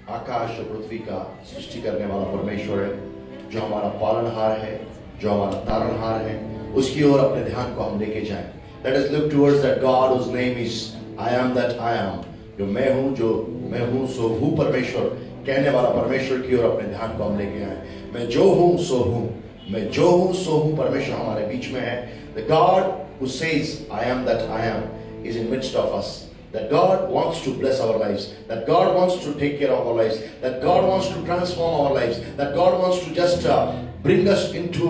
आकाश और पृथ्वी का सृष्टि करने वाला परमेश्वर है, जो हमारा पालनहार है, जो हमारा तारणहार है, उसकी ओर अपने ध्यान को हम लेके जाएं। Let us look towards that God whose name is I am that I am, जो मैं हूँ सो हूँ परमेश्वर कहने वाला परमेश्वर की ओर अपने ध्यान को हम लेके आए। मैं जो हूँ सो हूँ, मैं जो हूँ सो हूँ परमेश्वर हमारे बीच में है। The God who says I am that I am is in midst of us. That God wants to bless our lives, that God wants to take care of our lives, that God wants to transform our lives, that God wants to just bring us into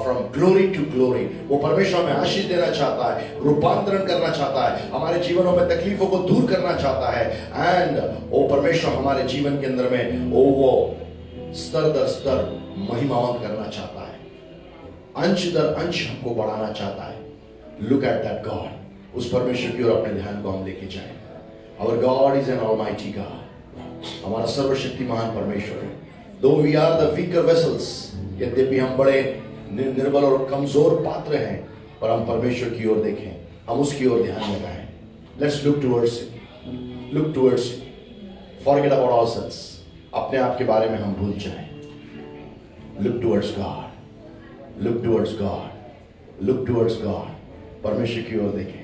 from glory to glory. वो परमेश्वर हमें आशीष देना चाहता है, रूपांतरण करना चाहता है, हमारे जीवनों में तकलीफों को दूर करना चाहता है। एंड वो परमेश्वर हमारे जीवन के अंदर में वो स्तर दर स्तर महिमावंत करना चाहता है, अंश दर अंश हमको बढ़ाना चाहता है। Look at that God. उस परमेश्वर की ओर अपने ध्यान को हम लेके जाएं। Our God is an almighty God. हमारा सर्वशक्तिमान परमेश्वर है। Though we are the weaker vessels, यद्यपि हम बड़े निर्बल और कमजोर पात्र हैं, पर हम परमेश्वर की ओर देखें, हम उसकी ओर ध्यान लगाएं। Let's look towards it. Look towards it. Forget about ourselves. अपने आप के बारे में हम भूल जाएं। Look towards God. Look towards God. Look towards God. परमेश्वर की ओर देखें।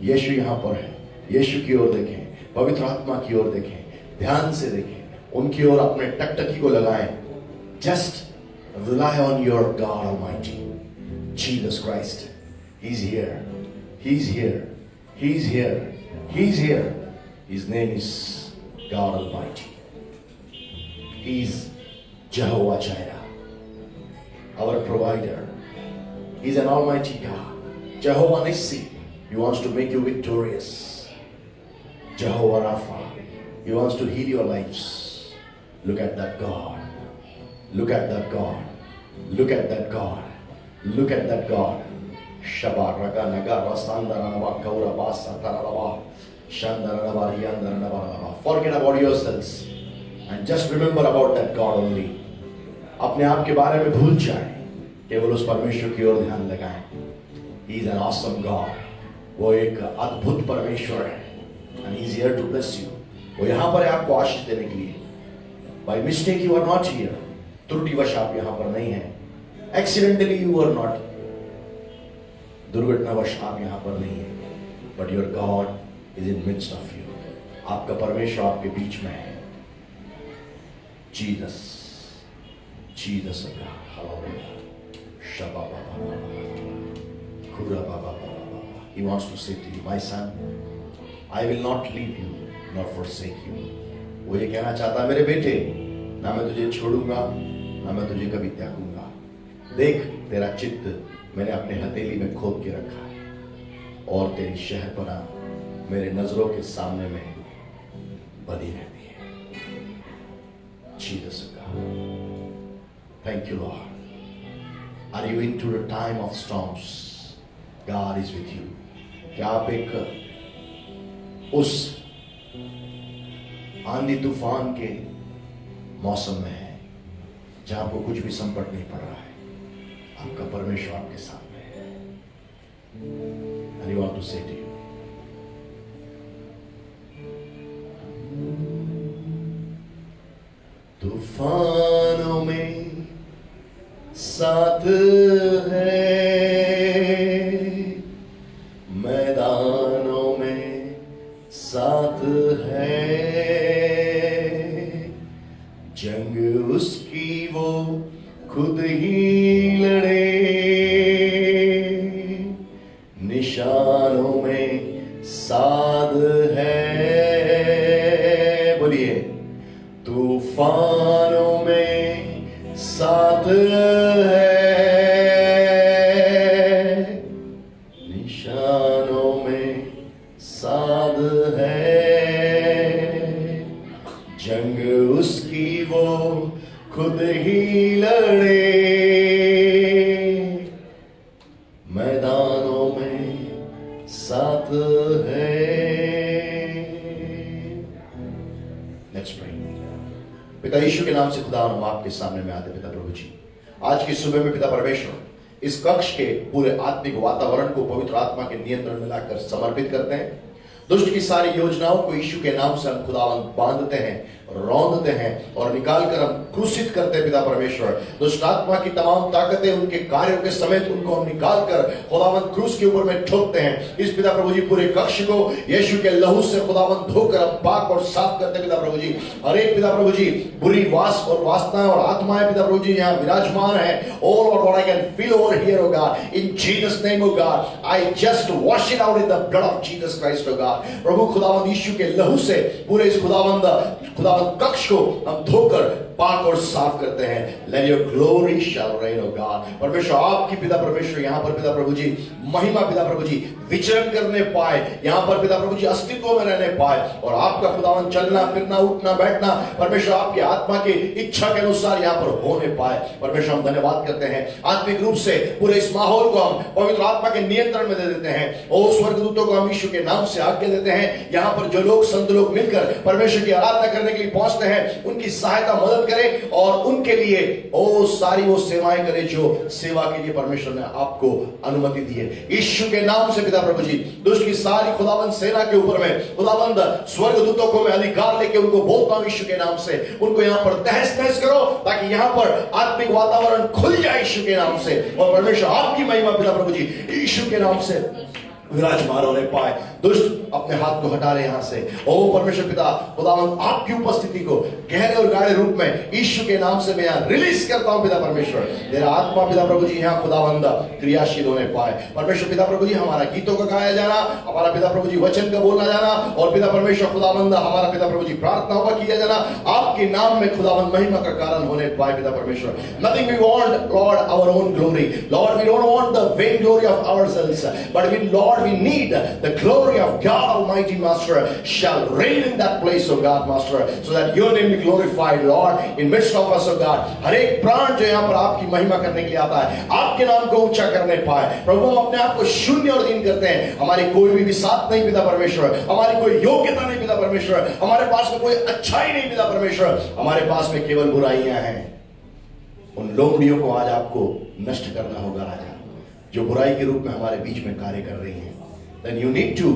यीशु यहाँ पर है, यीशु की ओर देखें, पवित्र आत्मा की ओर देखें, ध्यान से देखें, उनकी ओर अपने टकटकी को लगाएं। Just rely on your God Almighty, Jesus Christ. He's here, He's here, He's here, He's here. His name is God Almighty. He's Jehovah Jireh, our provider. He's an almighty God. Jehovah Nissi, He wants to make you victorious. Jehovah Rapha, He wants to heal your lives. Look at that God. Look at that God. Look at that God. Look at that God. Shabbat Raga Naga Rasandaranava Kaura Basa Taranava Shandaranava Yandaranava. Forget about yourselves and just remember about that God only. अपने आप के बारे में भूल जाएं, केवल उस परमेश्वर की ओर ध्यान लगाएं। He is an awesome God. वो एक अद्भुत परमेश्वर है। And He is here to bless you. वो यहाँ पर है आपको आशीष देने के लिए। By mistake you are not here. त्रुटिवश आप यहाँ पर नहीं हैं। Accidentally you are not. दुर्घटनावश आप यहाँ पर नहीं हैं। But your God is in midst of you. आपका परमेश्वर आपके बीच में है। Jesus, Jesus of God. Hallelujah. Shabbat. He wants to say to you, my son, I will not leave you nor forsake you. वो ये कहना चाहता है, मेरे बेटे, ना मैं तुझे छोड़ूंगा, ना मैं तुझे कभी त्यागूंगा। देख, तेरा चित्त मैंने अपने हथेली में खोद के रखा है, और तेरी शहरपनाह मेरे नजरों के सामने में बनी रहती है। Jesus God. Thank you, Lord. Are you into a time of storms? God is with you. क्या आप एक उस आंधी तूफान के मौसम में हैं, जहां आपको कुछ भी संकट नहीं पड़ रहा है, आपका परमेश्वर आपके सामने है। And you want to say to you, तूफानों में साथ है, मैदानों में साथ है, जंग उसकी वो खुद ही लड़े, निशानों में साथ है। बोलिए, तूफानों में साथ है, निशानों में साथ है, जंग उसकी वो खुद ही लड़े, मैदानों में साथ है। Let's pray. पिता यीशु के नाम से खुदा हम आपके सामने में आते पिता प्रभु जी, आज की सुबह में पिता परमेश्वर इस कक्ष के पूरे आत्मिक वातावरण को पवित्र आत्मा के नियंत्रण में लाकर समर्पित करते हैं। दुष्ट की सारी योजनाओं को यीशु के नाम से हम खुदावंद बांधते हैं रौंदते हैं और निकाल कर हम क्रूसित करते हैं पिता परमेश्वर। दुष्ट आत्मा की तमाम ताकतें उनके कार्यों के समेत उनको हम निकाल कर खुदावंद क्रूस के ऊपर में ठोकते हैं। इस पिता प्रभु जी पूरे कक्ष को यीशु के लहू से खुदावंद धोकर हम पाक और साफ करते हैं पिता प्रभु जी। हर एक पिता प्रभु जी बुरी वास और वासनाएं और आत्माएं पिता प्रभु जी यहाँ विराजमान है। Oh Lord, what I can feel over here, oh God, in Jesus' name, oh God, I just wash it out in the blood of Jesus Christ, oh God। प्रभु खुदावंद यीशु के लहू से पूरे इस खुदावंद कक्ष को हम धोकर पाक और साफ करते हैं। Let your glory shall reign, oh God। परमेश्वर आपकी पिता परमेश्वर यहाँ पर पिता प्रभु जी महिमा पिता प्रभु जी विचरण करने पाए, यहाँ पर पिता प्रभु जी अस्तित्व में रहने पाए और आपका खुदावन चलना फिरना उठना बैठना परमेश्वर आपकी आत्मा की इच्छा के अनुसार यहाँ पर होने पाए। परमेश्वर हम धन्यवाद करते हैं। आत्मिक रूप से पूरे इस माहौल को हम पवित्र आत्मा के नियंत्रण में दे देते हैं। ओ स्वर्गदूतों को हम यीशु के नाम से आज्ञा देते हैं, यहाँ पर जो लोग संत लोग मिलकर परमेश्वर की आराधना करने के लिए पहुंचते हैं उनकी सहायता मदद करें और उनके लिए ओ सारी वो सेवाएं करें जो सेवा के लिए परमेश्वर ने आपको अनुमति दी है। यीशु के नाम से पिता प्रभु जी दुष्ट की सारी खुदावंद सेना के ऊपर में खुदावंद स्वर्गदूतों को मैं अधिकार लेके उनको बोलता हूं यीशु के नाम से, उनको यहाँ पर तहस नहस करो ताकि यहाँ पर आत्मिक वातावरण खुल जाए यीशु के नाम से और परमेश्वर आपकी महिमा पिता प्रभु जी यीशु के नाम से विराजमान होने पाए। दुष्ट अपने हाथ को हटा रहे यहाँ से। ओ परमेश्वर पिता खुदावंद आपकी उपस्थिति को गहरे और गाढ़े रूप में यीशु के नाम से मैं यहाँ रिलीज करता हूँ पिता परमेश्वर। तेरा आत्मा पिता प्रभु जी यहाँ खुदावंद क्रियाशील होने पाए। परमेश्वर पिता प्रभु जी हमारा गीतों का गाया जाना, हमारा पिता प्रभु जी वचन का बोलना जाना और पिता परमेश्वर खुदावंद हमारा पिता प्रभु जी प्रार्थनाओं का किया जाना आपके नाम में खुदावंद महिमा का कारण होने पाए पिता परमेश्वर। Nothing we want, Lord, our own glory. Lord, we don't want the vain glory of ourselves, but Lord, we need the glory of God Almighty, Master, shall reign in that place, oh God, Master, so that your name be glorified, Lord, in midst of us, oh God। हर एक प्राण जो यहाँ पर आपकी महिमा करने के लिए आता है, आपके नाम को ऊंचा करने पाए। प्रभु हम अपने आप को शून्य और दीन करते हैं। हमारी कोई भी विसात नहीं पिता परमेश्वर, हमारी कोई योग्यता नहीं पिता परमेश्वर, हमारे पास में कोई अच्छाई नहीं पिता परमेश्वर, हमारे पास में केवल बुराइयां हैं। उन लोमड़ियों को आज आपको नष्ट करना होगा राजा, जो बुराई के रूप में हमारे बीच में कार्य कर रही हैं। Then you need to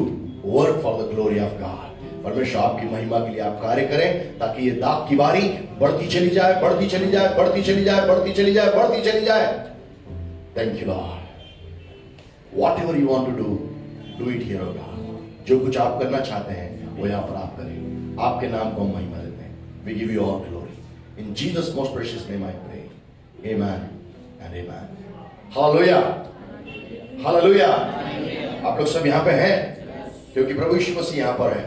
work for the glory of God। परमेश्वर आपकी महिमा के लिए आप कार्य करें ताकि ये दाग की बारी बढ़ती चली जाए, बढ़ती चली जाए, बढ़ती चली जाए, बढ़ती चली जाए, बढ़ती चली जाए। Thank you Lord। Whatever you want to do it here, oh God। जो कुछ आप करना चाहते हैं वो यहाँ पर आप करें। आपके नाम को हम महिमा देते हैं। We give you all glory। In Jesus' most precious name I pray। Amen and amen। Hallelujah। Hallelujah। आप लोग सब यहाँ पे हैं क्योंकि प्रभु यीशु मसीह यहाँ पर है,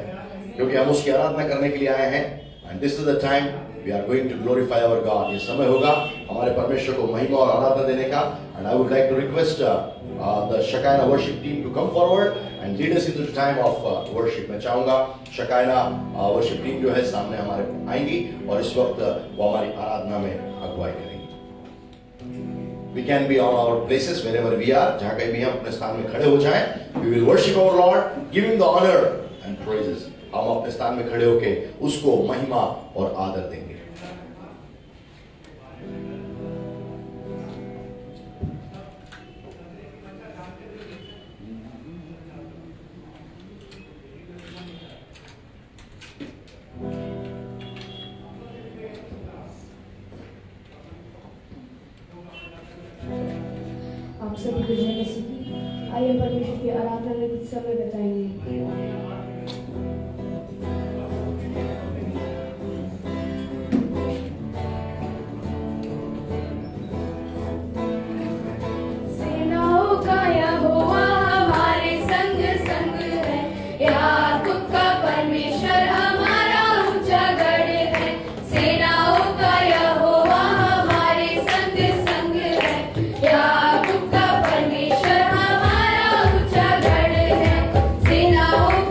क्योंकि हम उसकी आराधना करने के लिए आए हैं। And this is the time we are going to glorify our God. ये समय होगा हमारे परमेश्वर को महिमा और आराधना देने का। And I would like to request the Shekinah worship team to come forward and lead us into the time of worship. मैं चाहूंगा शकायना वर्शिप टीम जो है सामने हमारे आएंगी और इस वक्त वो हमारी आराधना में अगुवाई करेंगी। We can be on our places wherever we are, जहाँ कहीं भी हम अपने स्थान में खड़े हो जाएं। We will worship our Lord, give Him the honor and praises। हम अपने स्थान में खड़े होके उसको महिमा और आदर देंगे। सभी को जय मसीह की। आइए परमेश्वर की आराधना में कुछ समय बताएंगे। सेनाओं का यहोवा हमारे संग संग है, याकूब का परमेश्वर हमारा ऊंचा गढ़ है। सेनाओं का यहोवा हमारे संग संग है, याकूब का परमेश्वर हमारा ऊंचा गढ़ है। सेनाओं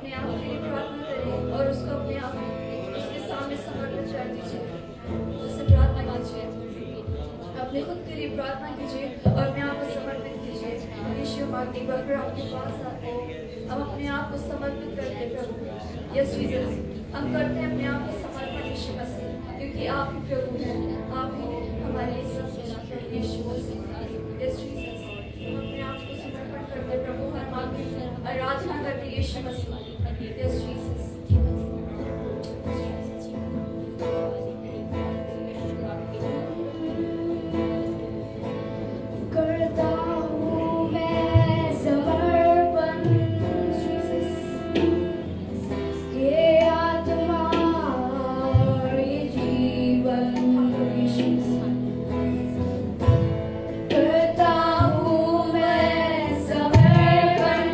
अपने आप के लिए प्रार्थना करें और उसको अपने आप उसके सामने समर्पित कर दीजिए। उससे प्रार्थना कीजिए, अपने खुद के लिए प्रार्थना कीजिए और अपने आप को समर्पित कीजिए। यीशु मांगने बढ़कर आपके पास आते हैं, हम अपने आप को समर्पित करते हैं प्रभु। यस जीसस, हम करते हैं अपने आप को समर्पण यीशु मसीह, क्योंकि आप ही प्रभु हैं, आप ही हमारे लिए सब कुछ हैं यीशु मसीह। यस जीसस, हम अपने आप को समर्पण करते हैं प्रभु, हर मांगते आराधना करते हैं यीशु मसीह। यस जीसस, करता हूँ मैं समर्पण जीसस, ये आत्मा और ये जीवन करता हूँ मैं समर्पण,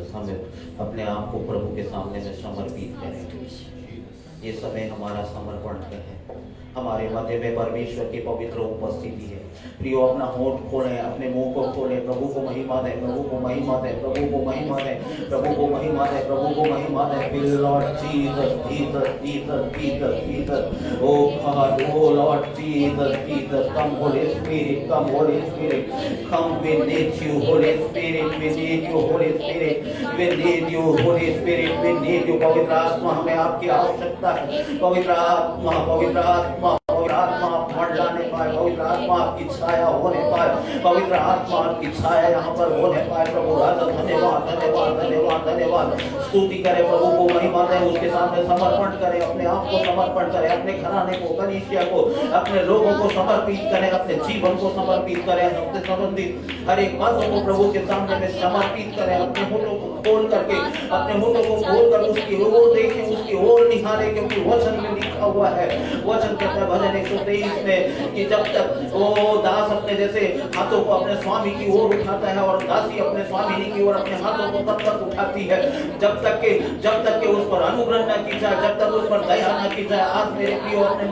जीसस, हमें अपने आप को प्रभु के सामने में समर्पित करें। ये समय हमारा समर्पण का है, हमारे मध्य में परमेश्वर की पवित्र उपस्थिति है। प्रियो, अपना होंठ खोलें, अपने मुंह को खोलें, प्रभु को महिमा दें, प्रभु को महिमा दें, प्रभु को महिमा दें, प्रभु को महिमा दें, प्रभु को महिमा दें। Lord Jesus, Jesus, Jesus, Jesus, Jesus, O God, O Lord Jesus, Jesus, come Holy Spirit, come Holy Spirit, come, we need you Holy Spirit, we need you Holy Spirit, we need you Holy Spirit, we need you. पवित्र आत्मा, हमें आपकी आवश्यकता है। पवित्र आत्मा, पवित्र आत्मा, पवित्र आत्मा मंडलाने पाए, पवित्र आत्मा आपकी छाया होने पाए, पवित्र आत्मा आपकी छाया यहाँ पर होने पाए। प्रभु राजा, धन्यवाद, धन्यवाद, धन्यवाद, धन्यवाद। स्तुति करें, प्रभु को महिमा दें, उसके सामने समर्पण करें, अपने आप को समर्पण करें, अपने घराने को, कलीसिया को, अपने लोगों को समर्पित करें, अपने जीवन को समर्पित करें, अपने संबंधित हर एक बातों को प्रभु के सामने में समर्पित करें। अपने होठों को खोल करके, अपने होठों को खोल कर उसकी ओर देखें, उसकी ओर निहारें, क्योंकि वचन में लिखा हुआ है, वचन कहता है भजन 123 में कि जब तक वो दास अपने जैसे हाथों को अपने स्वामी की ओर उठाता है और दासी अपने स्वामी की ओर अपने हाथों को तब तक उठाती है जब तक के उस पर अनुग्रह न की जाए, जब तक उस पर दया न की जाए। आज मेरे प्रियो, अपने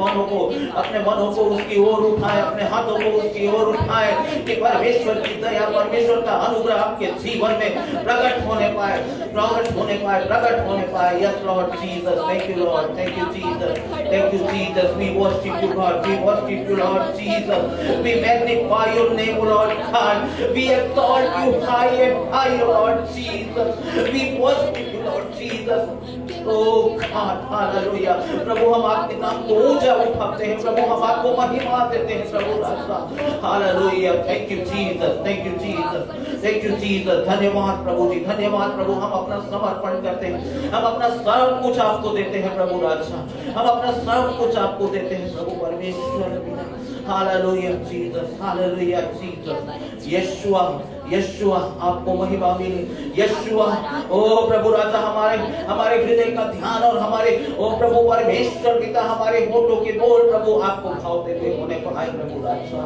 मनों को उसकी ओर उठाए, अपने हाथों को उसकी ओर उठाए कि परमेश्वर की दया, परमेश्वर का अनुग्रह आपके जीवन में प्रकट होने पाए, प्रकट होने पाए, प्रकट होने पाए। Yes Lord Jesus, thank you Lord, thank you Jesus, thank you Jesus. We worship you God, we worship you Lord Jesus, we magnify your name Lord God, we exalt you high and high Lord Jesus, we worship you Lord Jesus. O God, hallelujah. प्रभु, हम आपके नाम को ऊंचा उठाते हैं, प्रभु हम आपको महिमा देते हैं प्रभु राजा, hallelujah. Thank you Jesus, thank you Jesus, thank you Jesus. धन्यवाद प्रभु जी, धन्यवाद प्रभु। हम अपना समर्पण करते हैं, हम अपना सब कुछ आपको देते हैं प्रभु राजा, हम अपना सब कुछ आपको देते हैं प्रभु परमेश्वर। Hallelujah Jesus, hallelujah Jesus. Yeshua, Yeshua आपको महिमा मिले, यीशुआ। ओ प्रभु राजा, हमारे हृदय का ध्यान और हमारे ओ प्रभु परमेश्वर पिता, हमारे होठों के बोल प्रभु आपको भाव देते होने पाए प्रभु राजा।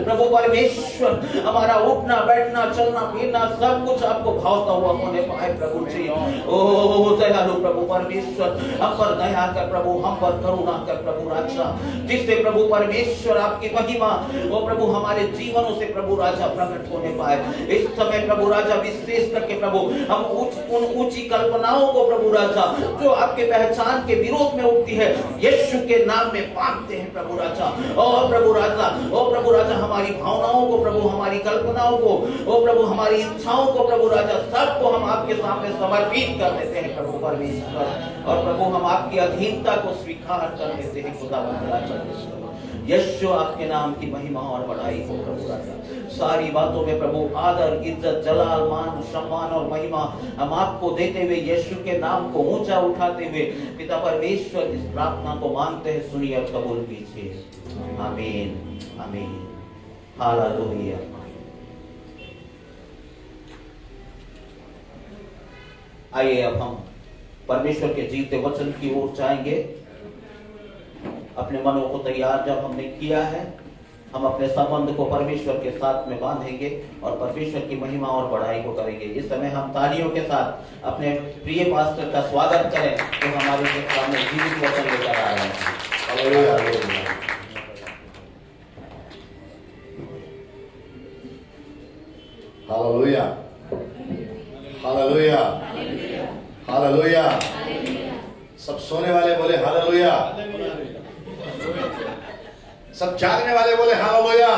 प्रभु परमेश्वर, हमारा उठना बैठना चलना फिरना सब कुछ आपको भावता हुआ होने पाए प्रभु जी। ओ दयालु प्रभु परमेश्वर, हम पर दया कर प्रभु, हम पर करुणा कर प्रभु राजा, जिससे प्रभु परमेश्वर आपकी महिमा ओ प्रभु हमारे जीवनों से प्रभु राजा प्रकट होने पाए। इस समय प्रभु राजा विशेष करके प्रभु हम उन ऊंची कल्पनाओं को प्रभु राजा जो आपके पहचान के विरोध में उठती है, यीशु के नाम में बांधते हैं प्रभु राजा। और प्रभु राजा हमारी भावनाओं को प्रभु, हमारी कल्पनाओं को ओ प्रभु, हमारी इच्छाओं को प्रभु राजा, सबको हम आपके सामने समर्पित कर देते हैं प्रभु परमेश्वर। और प्रभु हम आपकी अधीनता को स्वीकार कर देते हैं खुदा राजा। यीशु, आपके नाम की महिमा और बड़ाई हो प्रभु राजा। सारी बातों में प्रभु आदर, इज्जत, जलाल, मान, सम्मान और महिमा हम आपको देते हुए, यीशु के नाम को ऊंचा उठाते हुए पिता परमेश्वर इस प्रार्थना को मांगते हैं, सुनिए और कबूल कीजिए। आमीन, आमीन, हालेलुया। आइए अब हम परमेश्वर के जीते वचन की ओर जाएंगे। अपने मनों को तैयार जब हमने किया है, हम अपने संबंध को परमेश्वर के साथ में बांधेंगे और परमेश्वर की महिमा और बड़ाई को करेंगे। इस समय हम तालियों के साथ अपने प्रिय पास्टर का स्वागत करें जो हमारे सामने जीवित वचन लेकर आ रहे हैं। Hallelujah, hallelujah, hallelujah, hallelujah. सब सोने वाले बोले हालेलुया, सब जागने वाले बोले hallelujah.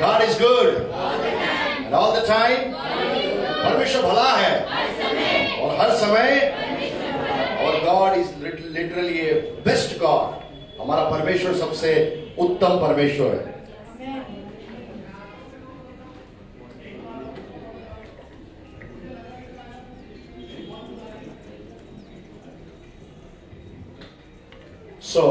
God is good and all the time। परमेश्वर भला है और हर समय, और God is literally a best God। हमारा परमेश्वर सबसे उत्तम परमेश्वर है। So,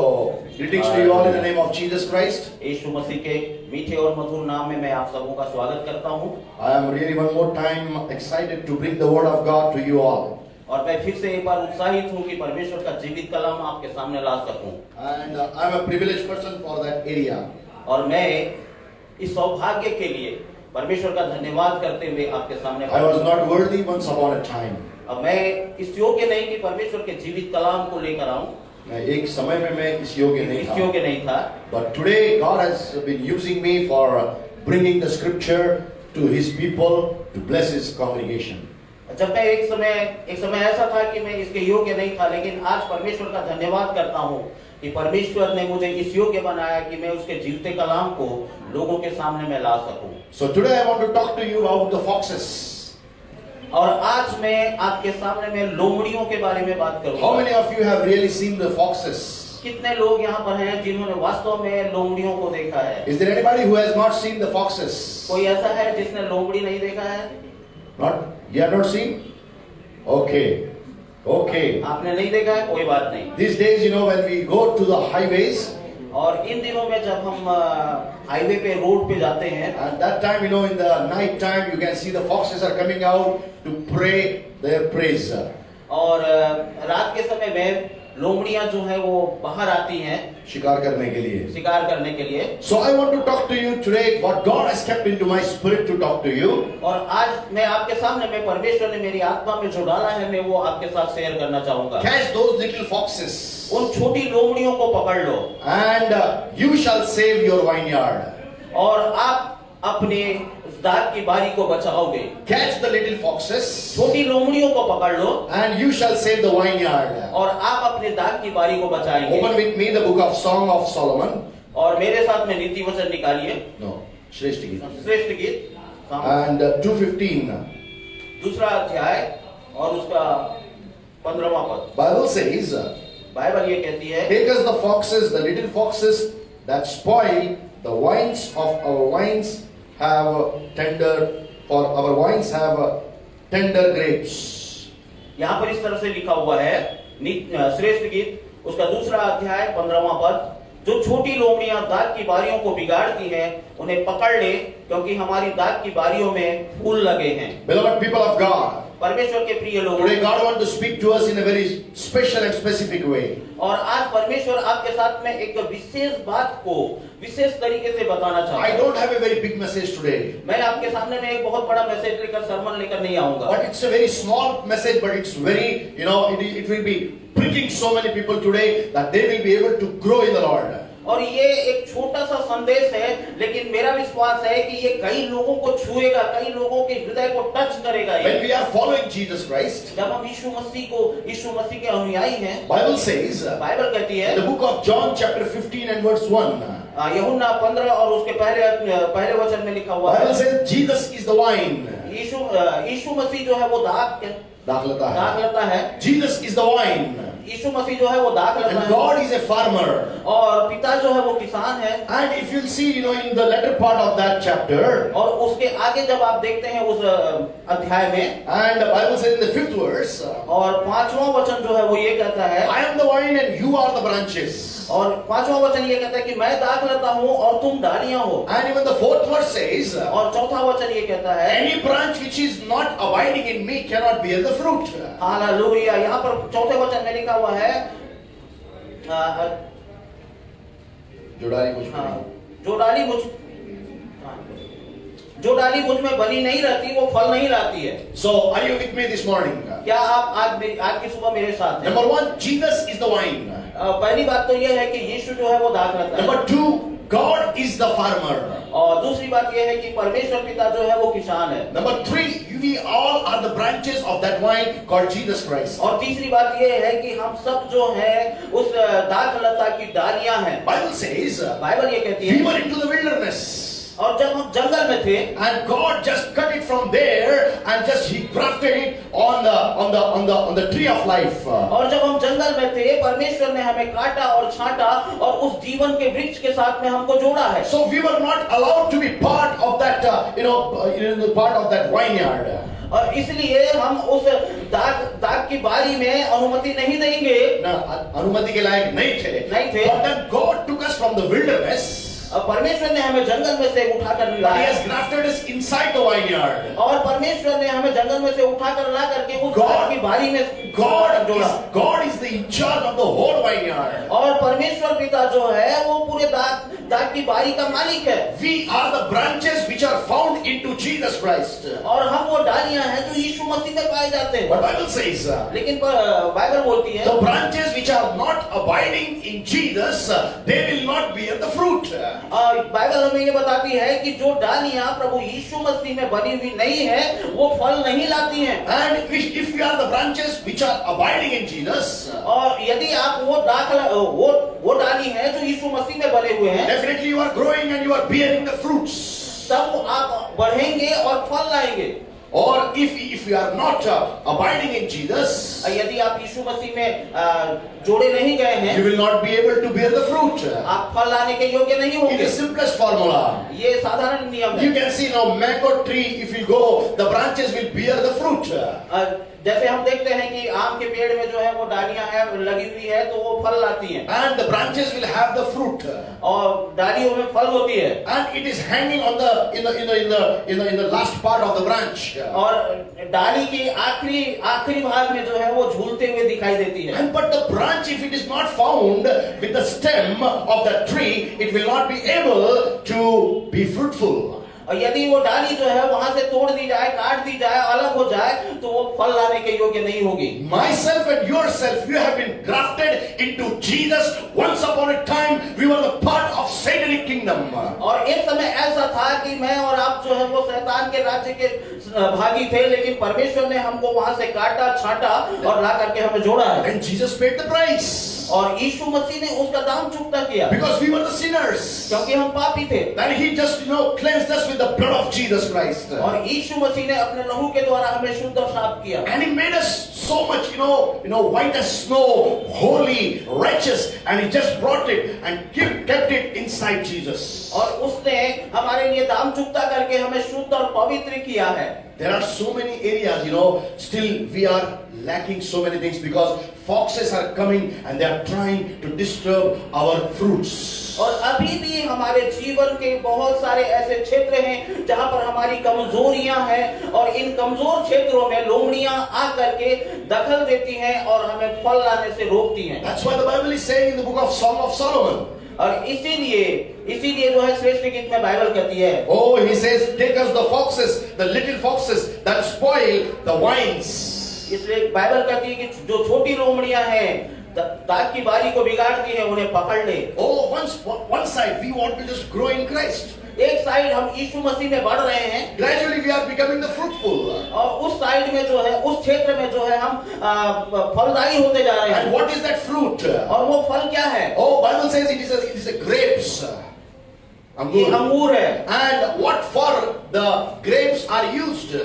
greetings to you all in the name of Jesus Christ। यीशु मसीह के मीठे और मधुर नाम में मैं आप सबों का स्वागत करता हूं। I am really one more time excited to bring the word of God to you all। और मैं फिर से एक बार उत्साहित हूं कि परमेश्वर का जीवित कलाम आपके सामने ला सकूं। And I am a privileged person for that area। और मैं इस सौभाग्य के लिए परमेश्वर का धन्यवाद करते हुए आपके सामने I was not worthy once upon a time. अब मैं इस योग्य नहीं कि परमेश्वर के जीवित कलाम को लेकर आऊं, एक समय में मैं इस योग्य नहीं इस था. योग्य नहीं था, But today God has been using me for bringing the scripture to His people to bless His congregation. जब मैं एक समय ऐसा था कि मैं इसके योग्य नहीं था, लेकिन आज परमेश्वर का धन्यवाद करता हूँ कि परमेश्वर ने मुझे इस योग्य बनाया कि मैं उसके जीवते कलाम को लोगों के सामने मैं ला सकूं। So today I want to talk to you about the foxes. और आज मैं आपके सामने मैं लोमड़ियों के बारे में बात How करूंगा। many of you have really seen the foxes? कितने लोग यहाँ पर हैं जिन्होंने वास्तव में लोमड़ियों को देखा है? Is there anybody who has not seen the foxes? कोई ऐसा है जिसने लोमड़ी नहीं देखा है? Not? You have not seen? Okay. Okay. आपने नहीं देखा है, कोई बात नहीं। These days, you know, when we go to the highways, और इन दिनों में जब हम हाईवे पे रोड पे जाते हैं, at that time, you know, in the night time, you can see the foxes are coming out to pray their praise. और रात के समय में लोमड़ियां जो है वो बाहर आती हैं शिकार करने के लिए. शिकार करने के लिए। So I want to talk to you today what God has kept into my spirit to talk to you. और आज मैं आपके सामने में परमेश्वर ने मेरी आत्मा में जो डाला है मैं वो आपके साथ शेयर करना चाहूंगा। Catch those little foxes उन छोटी लोमड़ियों को पकड़ लो and you shall save your vineyard. और आप अपने दाग की बारी को बचाओगे। Catch the little foxes छोटी लोमड़ियों को पकड़ लो and you shall save the vineyard. और आप अपने दाग की बारी को बचाएंगे। Open with me the book of Song of Solomon. और मेरे साथ में नीति वचन निकालिए, No, श्रेष्ठ गीत. श्रेष्ठ गीत And 2:15. दूसरा अध्याय और उसका 15वां पद। Bible says, बाइबल ये कहती है, take us the foxes, the little foxes that spoil the wines of our wines have tender, for our wines have tender grapes. यहाँ पर इस तरह से लिखा हुआ है श्रेष्ठ गीत उसका दूसरा अध्याय 15वां पद, जो छोटी लोमड़ियां दाग की बारियों को बिगाड़ती हैं उन्हें पकड़ ले, क्योंकि हमारी दाग की बारियों में फूल लगे हैं। Beloved people of God, परमेश्वर के प्रिय लोगों, today God wants to speak to us in a very special and specific way. और आज परमेश्वर आपके साथ में एक विशेष बात को विशेष तरीके से बताना चाहता I है। don't have a very big message today, मैं आपके सामने में एक बहुत बड़ा मैसेज लेकर सरमन लेकर नहीं आऊंगा, but it's a very small message, but it's very, you know, it will be pricking so many people today that they will be able to grow in the Lord. और ये एक छोटा सा संदेश है, लेकिन मेरा विश्वास है कि ये कई लोगों को छुएगा, कई लोगों के हृदय को टच करेगा। When we are following Jesus Christ, जब हम यीशु मसीह के अनुयायी हैं, Bible says, बाइबल कहती है, the book of John chapter 15 and verse 1, यूहन्ना 15 और उसके पहले वचन में लिखा हुआ Bible है, says Jesus is the wine. यीशु मसीह जो है वो दाखलता दाग है. लगता है। Jesus is the wine. यीशु मसीह जो है वो दाग लगता And है, God is a farmer. और पिता जो है वो किसान है। And if you'll see, you know, in the latter part of that chapter, और उसके आगे जब आप देखते हैं उस अध्याय में, and the Bible says in the 5th verse, और 5वां वचन जो है वो ये कहता है, I am the vine and you are the branches. और 5वां वचन ये कहता है कि मैं दाग लगता हूँ और तुम डालियां हो। And even the 4th verse says, और 4था वचन ये कहता है, any branch which is not abiding in me cannot bear the fruit. Hallelujah. यहाँ पर 4थे वचन में लिखा हुआ है, जुड़ाई मुझ में हाँ, नहीं. जो डाली मुझ में बनी नहीं रहती वो फल नहीं लाती है। So, are you with me this morning? क्या आप आज की सुबह मेरे साथ हैं? Number 1, Jesus is the vine. पहली बात तो ये है कि यीशु जो है वो दाग लगता है। Number 2, God is the farmer. और दूसरी बात ये है कि परमेश्वर पिता जो है वो किसान है। Number 3, we all are the branches of that vine called Jesus Christ. और तीसरी बात ये है कि हम सब जो है उस दाग लता की डालियां हैं। Bible says, बाइबल ये कहती we है, were into the wilderness. और जब हम जंगल में थे, And God just cut it from there and just He grafted it on the tree of life. और जब हम जंगल में थे परमेश्वर ने हमें काटा और छांटा और उस जीवन के वृक्ष के साथ में हमको जोड़ा है। So we were not allowed to be part of that, part of that vineyard. और इसलिए हम उस दाग की बारी में अनुमति नहीं देंगे, ना अनुमति के लायक नहीं थे. नहीं थे। But then God took us from the wilderness. परमेश्वर ने हमें जंगल में से उठाकर But He लाया has grafted us inside the vineyard. और परमेश्वर ने हमें जंगल में से उठाकर ला करके उस God- की बारी में God is the in charge of the whole vineyard. और परमेश्वर पिता जो है वो पूरे दाग की बारी का मालिक है We are the branches which are found into Jesus Christ. और हम वो डालियां हैं जो यीशु मसीह में पाए जाते हैं But Bible says, लेकिन बाइबल बोलती है the branches which are not abiding in Jesus, they will not bear the fruit. Bible हमें ये बताती है कि जो डालियां प्रभु यीशु मसीह में बनी हुई नहीं है वो फल नहीं लाती हैं And if we are the branches which are abiding in Jesus, और यदि आप वो डाली है जो यीशु मसीह में बने हुए हैं definitely you are growing and you are bearing the fruits. तब आप बढ़ेंगे और फल लाएंगे Or if we are not abiding in Jesus, यदि आप यीशु मसीह में जोड़े नहीं गए हैं you will not be able to bear the fruit. आप फल लाने के योग्य नहीं It होंगे is simplest formula. ये साधारण नियम You है can see now mango tree, if you go, the branches will bear the fruit. जैसे हम देखते हैं कि आम के पेड़ में जो है वो डालियां है लगी हुई है तो वो फल लाती हैं And the branches will have the fruit. और डालियों में फल होती है And it is hanging on in the last part of the branch. और डाली के आखिरी भाग में जो है वो झूलते हुए दिखाई देती है And but the branch, if it is not found with the stem of the tree, it will not be able to be fruitful. और यदि वो डाली जो है वहां से तोड़ दी जाए काट दी जाए अलग हो जाए तो वो फल लाने के योग्य नहीं होगी Myself and yourself, you have been grafted into Jesus. Once upon a time, we were the part of Satanic kingdom. और एक समय ऐसा था कि मैं और आप जो है वो शैतान के राज्य के भागी थे लेकिन परमेश्वर ने हमको वहां से काटा छांटा और ला करके हमें जोड़ा है And Jesus paid the price. और यीशु मसीह ने उसका दाम चुकता किया Because we were the sinners. क्योंकि हम पापी थे And He just, cleansed us with the blood of Jesus Christ. और यीशु मसीह ने अपने लहू के द्वारा हमें शुद्ध और साफ किया And He made us so much, white as snow, holy, righteous, and He just brought it and kept it inside Jesus. और उसने हमारे लिए दाम चुकता करके हमें शुद्ध और पवित्र किया है There are so many areas, still we are lacking so many things because foxes are coming and they are trying to disturb our fruits. और अभी भी हमारे जीवन के बहुत सारे ऐसे क्षेत्र हैं जहां पर हमारी कमजोरियां हैं और इन कमजोर क्षेत्रों में लोमड़ियां आकर के दखल देती हैं और हमें फल लाने से रोकती हैं That's why the Bible is saying in the book of Song of Solomon. और इसीलिए जो है श्रेष्ठ गीत में बाइबल कहती है Oh, he says, take us the foxes, the little foxes that spoil the wines. इसलिए बाइबल कहती है कि जो छोटी लोमड़ियां हैं दाग की बारी को बिगाड़ती है उन्हें पकड़ ले Oh, one side we want to just grow in Christ. एक साइड हम यीशु मसीह में बढ़ रहे हैं Gradually we are becoming the fruitful. और उस साइड में जो है उस क्षेत्र में जो है हम फलदायी होते जा रहे And हैं what is that fruit? और वो फल क्या है Oh, Bible says it is a grapes. ये अंगूर है And what for the grapes are used?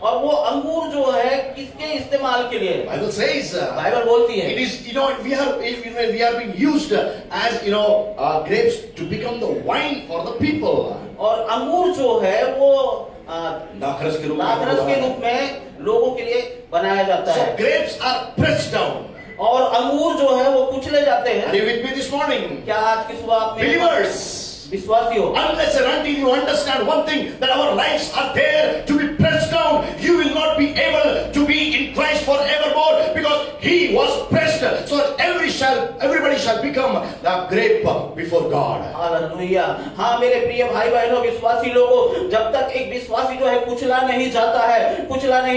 और वो अंगूर जो है किसके इस्तेमाल के लिए Bible says बाइबल बोलती है it is we are being used as grapes to become the wine for the people. और अंगूर जो है वो दाखरस के रूप में लोगों के लिए बनाया जाता So है grapes are pressed down. और अंगूर जो है वो कुचले जाते हैं Are you with me this morning? क्या आज की सुबह आपने Believers, विश्वासियों unless and until you understand one thing, that our lives are there to be pressed down, you will not be able to be in Christ forevermore, because He was pressed so that everybody shall become the grape before God. Hallelujah हाँ मेरे प्रिय भाई बहनों विश्वासी लोगों जब तक एक विश्वासी जो है कुचला नहीं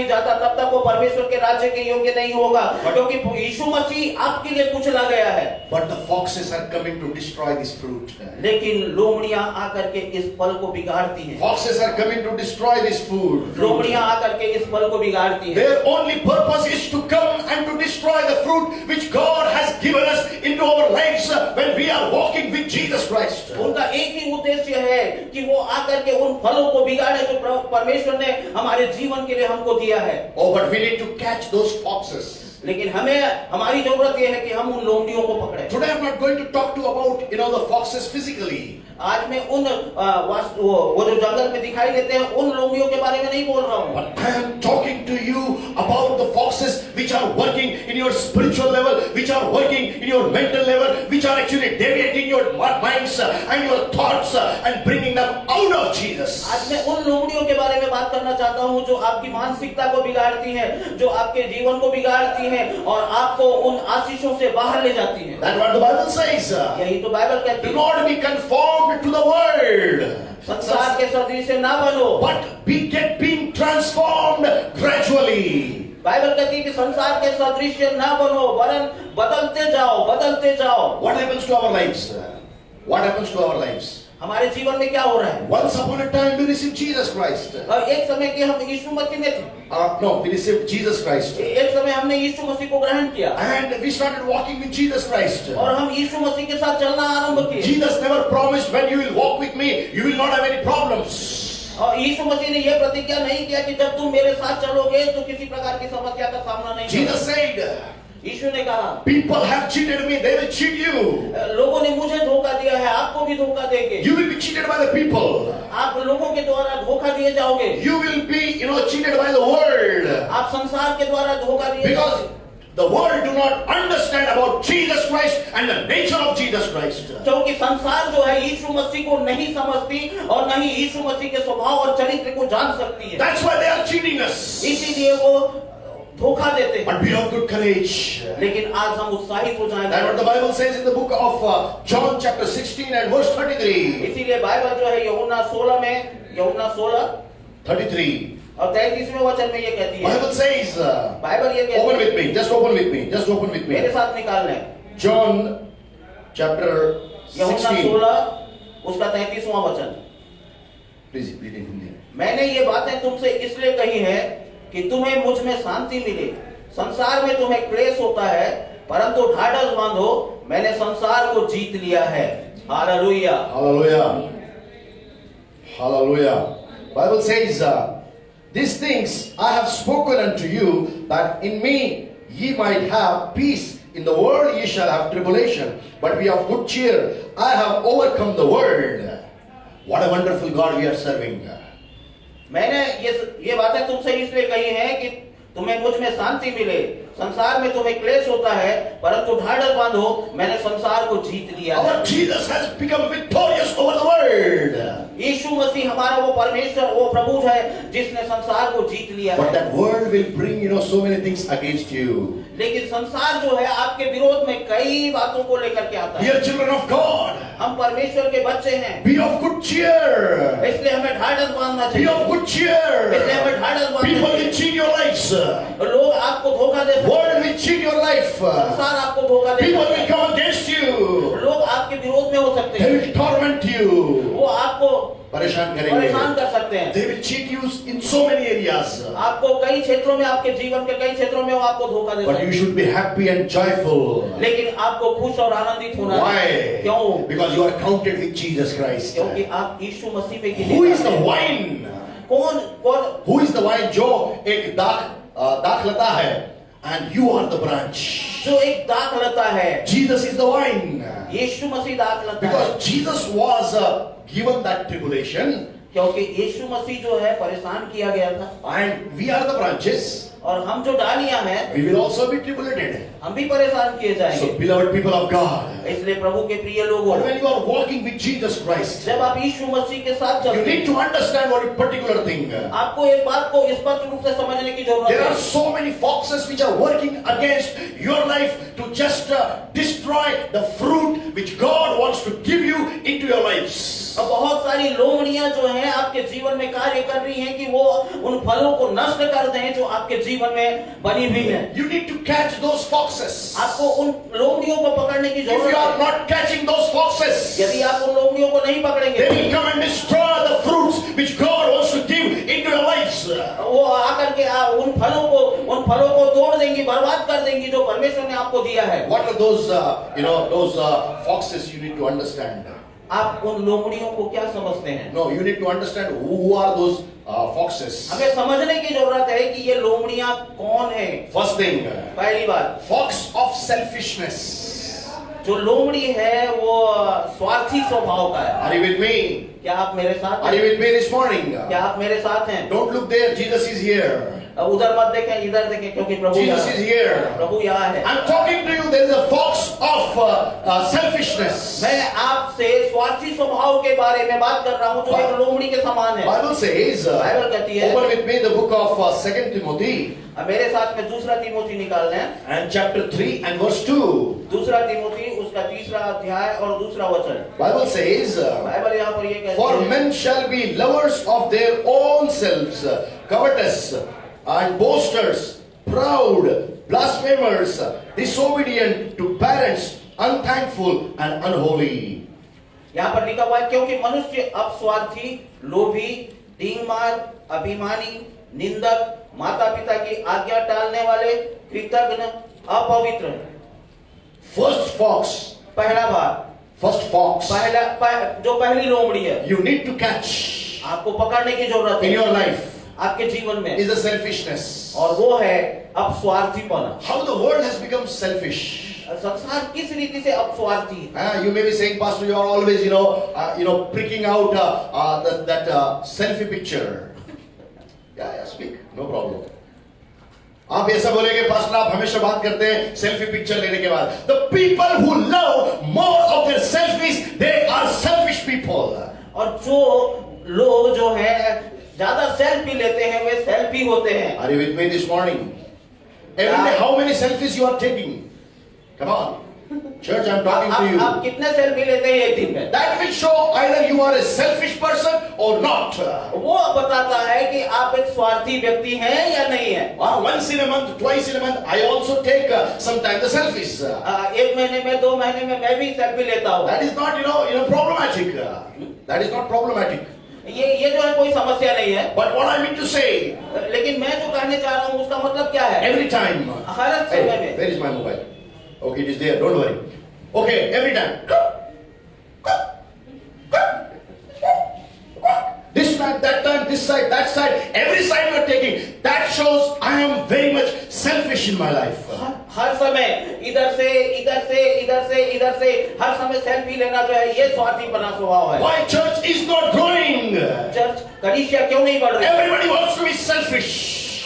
जाता तब तक वो परमेश्वर के राज्य के योग्य नहीं होगा क्योंकि यीशु मसीह आपके लिए कुचला गया है But the foxes are coming to destroy this fruit. लेकिन लोमड़ियां आकर के इस फल को बिगाड़ती हैं Foxes are coming to destroy this food. लोमड़ियां आकर के इस फल को बिगाड़ती हैं Their only purpose is to come and to destroy the fruit which God has given us into our lives when we are walking with Jesus Christ. उनका एक ही उद्देश्य है कि वो आकर के उन फलों को बिगाड़े जो परमेश्वर ने हमारे जीवन के लिए हमको दिया है Oh, but we need to catch those foxes. लेकिन हमारी जरूरत यह है कि हम उन लोमड़ियों को पकड़े Today I'm not going to talk to about the foxes physically. आज मैं उन वो जो जंगल में दिखाई देते हैं उन लोमड़ियों के बारे में नहीं बोल रहा हूँ But I am talking to you about the foxes which which are working in your spiritual level, which are working in your mental level, which are actually deviating your minds and your thoughts and bringing them out of Jesus. आज मैं उन लोमड़ियों के बारे में बात करना चाहता हूँ जो आपकी मानसिकता को बिगाड़ती हैं, जो आपके जीवन को बिगाड़ती हैं और आपको उन आशीषों से बाहर ले जाती हैं। That's what the Bible says. यही तो बाइबल कहती Do है। not be conformed to the world, संसार के सदृश ना बनो, but get being transformed gradually. Bible कहती है कि संसार के सदृश ना बनो वरन बदलते जाओ, बदलते जाओ। What happens to our lives? What happens to our lives? हमारे जीवन में क्या हो रहा है? Once upon a time we received Jesus Christ. और एक समय के हम यीशु मसीह में थे। No, we received Jesus Christ. एक समय हमने यीशु मसीह को ग्रहण किया And we started walking with Jesus Christ. और हम यीशु मसीह के साथ चलना आरंभ किए। Jesus never promised when you will walk with me, you will not have any problems. और यीशु मसीह ने यह प्रतिज्ञा नहीं किया कि जब तुम मेरे साथ चलोगे तो किसी प्रकार की समस्या का सामना नहीं Jesus said, यीशु ने कहा people have cheated me, they will cheat you. लोगों ने मुझे धोखा दिया है, आपको भी धोखा देंगे। You will be cheated by the people. आप लोगों के द्वारा धोखा दिए जाओगे। You will be, cheated by the world. आप संसार के द्वारा धोखा दिए Because जाओगे। the world do not understand about Jesus Christ and the nature of Jesus Christ. क्योंकि संसार जो है यीशु मसीह को नहीं समझती और न ही यीशु मसीह के स्वभाव और चरित्र को जान सकती है। That's why they are cheating us. इसीलिए वो धोखा देते हैं। But be of good courage. लेकिन आज हम उत्साहित हो That's what जाएंगे। the Bible says in the book of John chapter 16 and verse 33. इसीलिए बाइबल जो है यूहन्ना 16 में, यूहन्ना 16 33. और 33वें वचन में ये कहती है। Bible says, बाइबल ये कहती open है। with me, just open with me, just open with मेरे me. साथ निकाल लें। John chapter यूहन्ना 16. 16 उसका 33वां वचन। Please read in Hindi. मैंने ये बातें तुमसे इसलिए कही है कि तुम्हें मुझ में शांति मिले। संसार में तुम्हें क्लेश होता है, परंतु ढाढ़स बांधो, मैंने संसार को जीत लिया है। Hallelujah. Hallelujah. Hallelujah. Bible says, these things I have spoken unto you, that in me ye might have peace. In the world ye shall have tribulation, but be of good cheer. I have overcome the world. What a wonderful God we are serving. मैंने ये बातें तुमसे इसलिए कही हैं कि तुम्हें मुझ में शांति मिले। संसार में तुम्हें क्लेश होता है, परंतु ढाढ़स बांधो, मैंने संसार को जीत लिया है। Our Jesus has become victorious over the world. यीशु मसीह हमारा वो परमेश्वर, वो प्रभु है जिसने संसार को जीत लिया But है। that world will bring, so many things against you. लेकिन संसार जो है आपके विरोध में कई बातों को लेकर के आता है। Dear children of God, हम परमेश्वर के बच्चे हैं, be of good cheer. इसलिए हमें ढाढ़स बांधना Be चाहिए। of good cheer. इसलिए हमें ढाढ़स बांधना People चाहिए। will cheat your lives. लोग आपको धोखा दे सकते हैं। World will cheat your life. संसार आपको धोखा दे People सकते will हैं। come against you. लोग आपके विरोध में हो सकते They हैं। will torment you. वो आपको परेशान परेशान करेंगे. कर सकते हैं। They will cheat you in so many areas. आपको कई क्षेत्रों में, आपके जीवन के कई क्षेत्रों में वो आपको धोखा दे But सकते you हैं। should be happy and joyful. लेकिन आपको खुश और आनंदित होना है। Why? क्यों? Because you are counted with Jesus Christ. क्योंकि आप यीशु मसीह में गिने Who is the जाते हैं। wine? कौन Who is the vine? जो एक दाख लता है, and you are the branch. जो एक दाख लता है, Jesus is the vine. यीशु मसीह दाख लता है। Because Jesus was given that tribulation, क्योंकि यीशु मसीह जो है परेशान किया गया था and we are the branches. और हम जो डालियां हैं We will also be tribulated. हम भी परेशान किए जाएंगे। So, beloved people of God, इसलिए प्रभु के प्रिय लोगों, but when you are walking with Jesus Christ, जब आप यीशु मसीह के साथ you चलते need हैं, to understand one particular thing. आपको एक बात को स्पष्ट रूप से समझने की जरूरत There है। are so many foxes which are working against your life to just destroy the fruit which God wants to give you into your lives. और बहुत सारी लोमड़ियां जो हैं आपके जीवन में कार्य कर रही हैं कि वो उन फलों को नष्ट कर दें जो आपके जीवन में बनी हुई हैं। You need to catch those foxes. आपको उन लोमड़ियों को पकड़ने की If जरूरत you are है। not catching those foxes, यदि आप उन लोमड़ियों को नहीं पकड़ेंगे, they will come and destroy the fruits which God wants to give into your lives. वो आकर के उन फलों को तोड़ देंगी, बर्बाद कर देंगी जो परमेश्वर ने आपको दिया है। What are those, those foxes you need to understand? आप उन लोमड़ियों को क्या समझते हैं? No, you need to understand who are those foxes. हमें समझने की जरूरत है कि ये लोमड़ियां कौन है। First thing, पहली बात, fox of selfishness. जो लोमड़ी है वो स्वार्थी स्वभाव का है। Are you with me? क्या आप मेरे साथ Are you हैं? with me this morning? क्या आप मेरे साथ हैं? Don't look there, Jesus is here. अब उधर मत देखें, इधर देखें, क्योंकि प्रभु Jesus यहाँ is here. प्रभु यहाँ है। I'm talking to you. There is a fox of selfishness. मैं आपसे स्वार्थी स्वभाव के बारे में बात कर रहा हूँ जो एक लोमड़ी के समान है। Bible says, बाइबल कहती है, open with me the book of 2 Timothy अब मेरे साथ में दूसरा तिमोथी निकाल लें, and chapter 3 and verse 2. दूसरा तिमोथी उसका 3रा अध्याय और दूसरा वचन। Bible says, बाइबल यहाँ पर ये कहती for है, men shall be lovers of their own selves, covetous and boasters, proud, blasphemers, disobedient to parents, unthankful and unholy. यहाँ पर लिखा हुआ है, क्योंकि मनुष्य अपस्वार्थी, लोभी, डींगमार, अभिमानी, निंदक, माता पिता की आज्ञा टालने वाले, कृतज्ञ, अपवित्र है। First fox, पहला भाग, जो पहली लोमड़ी है, you need to catch आपको पकड़ने की जरूरत in है your life आपके जीवन में, is the selfishness. और वो है अपस्वार्थीपना। How the world has become selfish. संसार किस रीति से अपस्वार्थी है? You may be saying, Pastor, you are always, pricking out that selfie picture. Yeah, speak, no problem. आप ऐसा बोलेंगे, पास्टर आप हमेशा बात करते हैं सेल्फी पिक्चर लेने के बाद। The people who love more of their selfies, they are selfish people. और जो लोग जो है ज्यादा सेल्फी लेते हैं वे सेल्फी होते हैं। Are you with me this morning? Every day, how many selfies you are taking? Come on. Church, I'm talking to you. आप कितने सेल्फी लेते हैं एक दिन में? That will show either you are a selfish person or not. वो बताता है कि आप एक स्वार्थी व्यक्ति हैं या नहीं है। Once in a month, twice in a month, I also take sometimes the selfies. एक महीने में, 2 महीने में मैं भी सेल्फी लेता हूँ। That is not, problematic. That is not problematic. ये जो है कोई समस्या नहीं है। But what I mean to say, लेकिन मैं जो कहने चाह रहा हूँ उसका मतलब क्या है? every time. हर समय में। Where is my mobile? Okay, it is there. Don't worry. Okay, every time. This time, that time, this side, that side, every side you are taking. That shows I am very much selfish in my life. हर समय इधर से इधर से इधर से इधर से हर समय सेल्फी लेना जो है ये स्वार्थीपना स्वभाव है। Why church is not growing? Church कलीसिया क्यों नहीं बढ़ रही? Everybody wants to be selfish.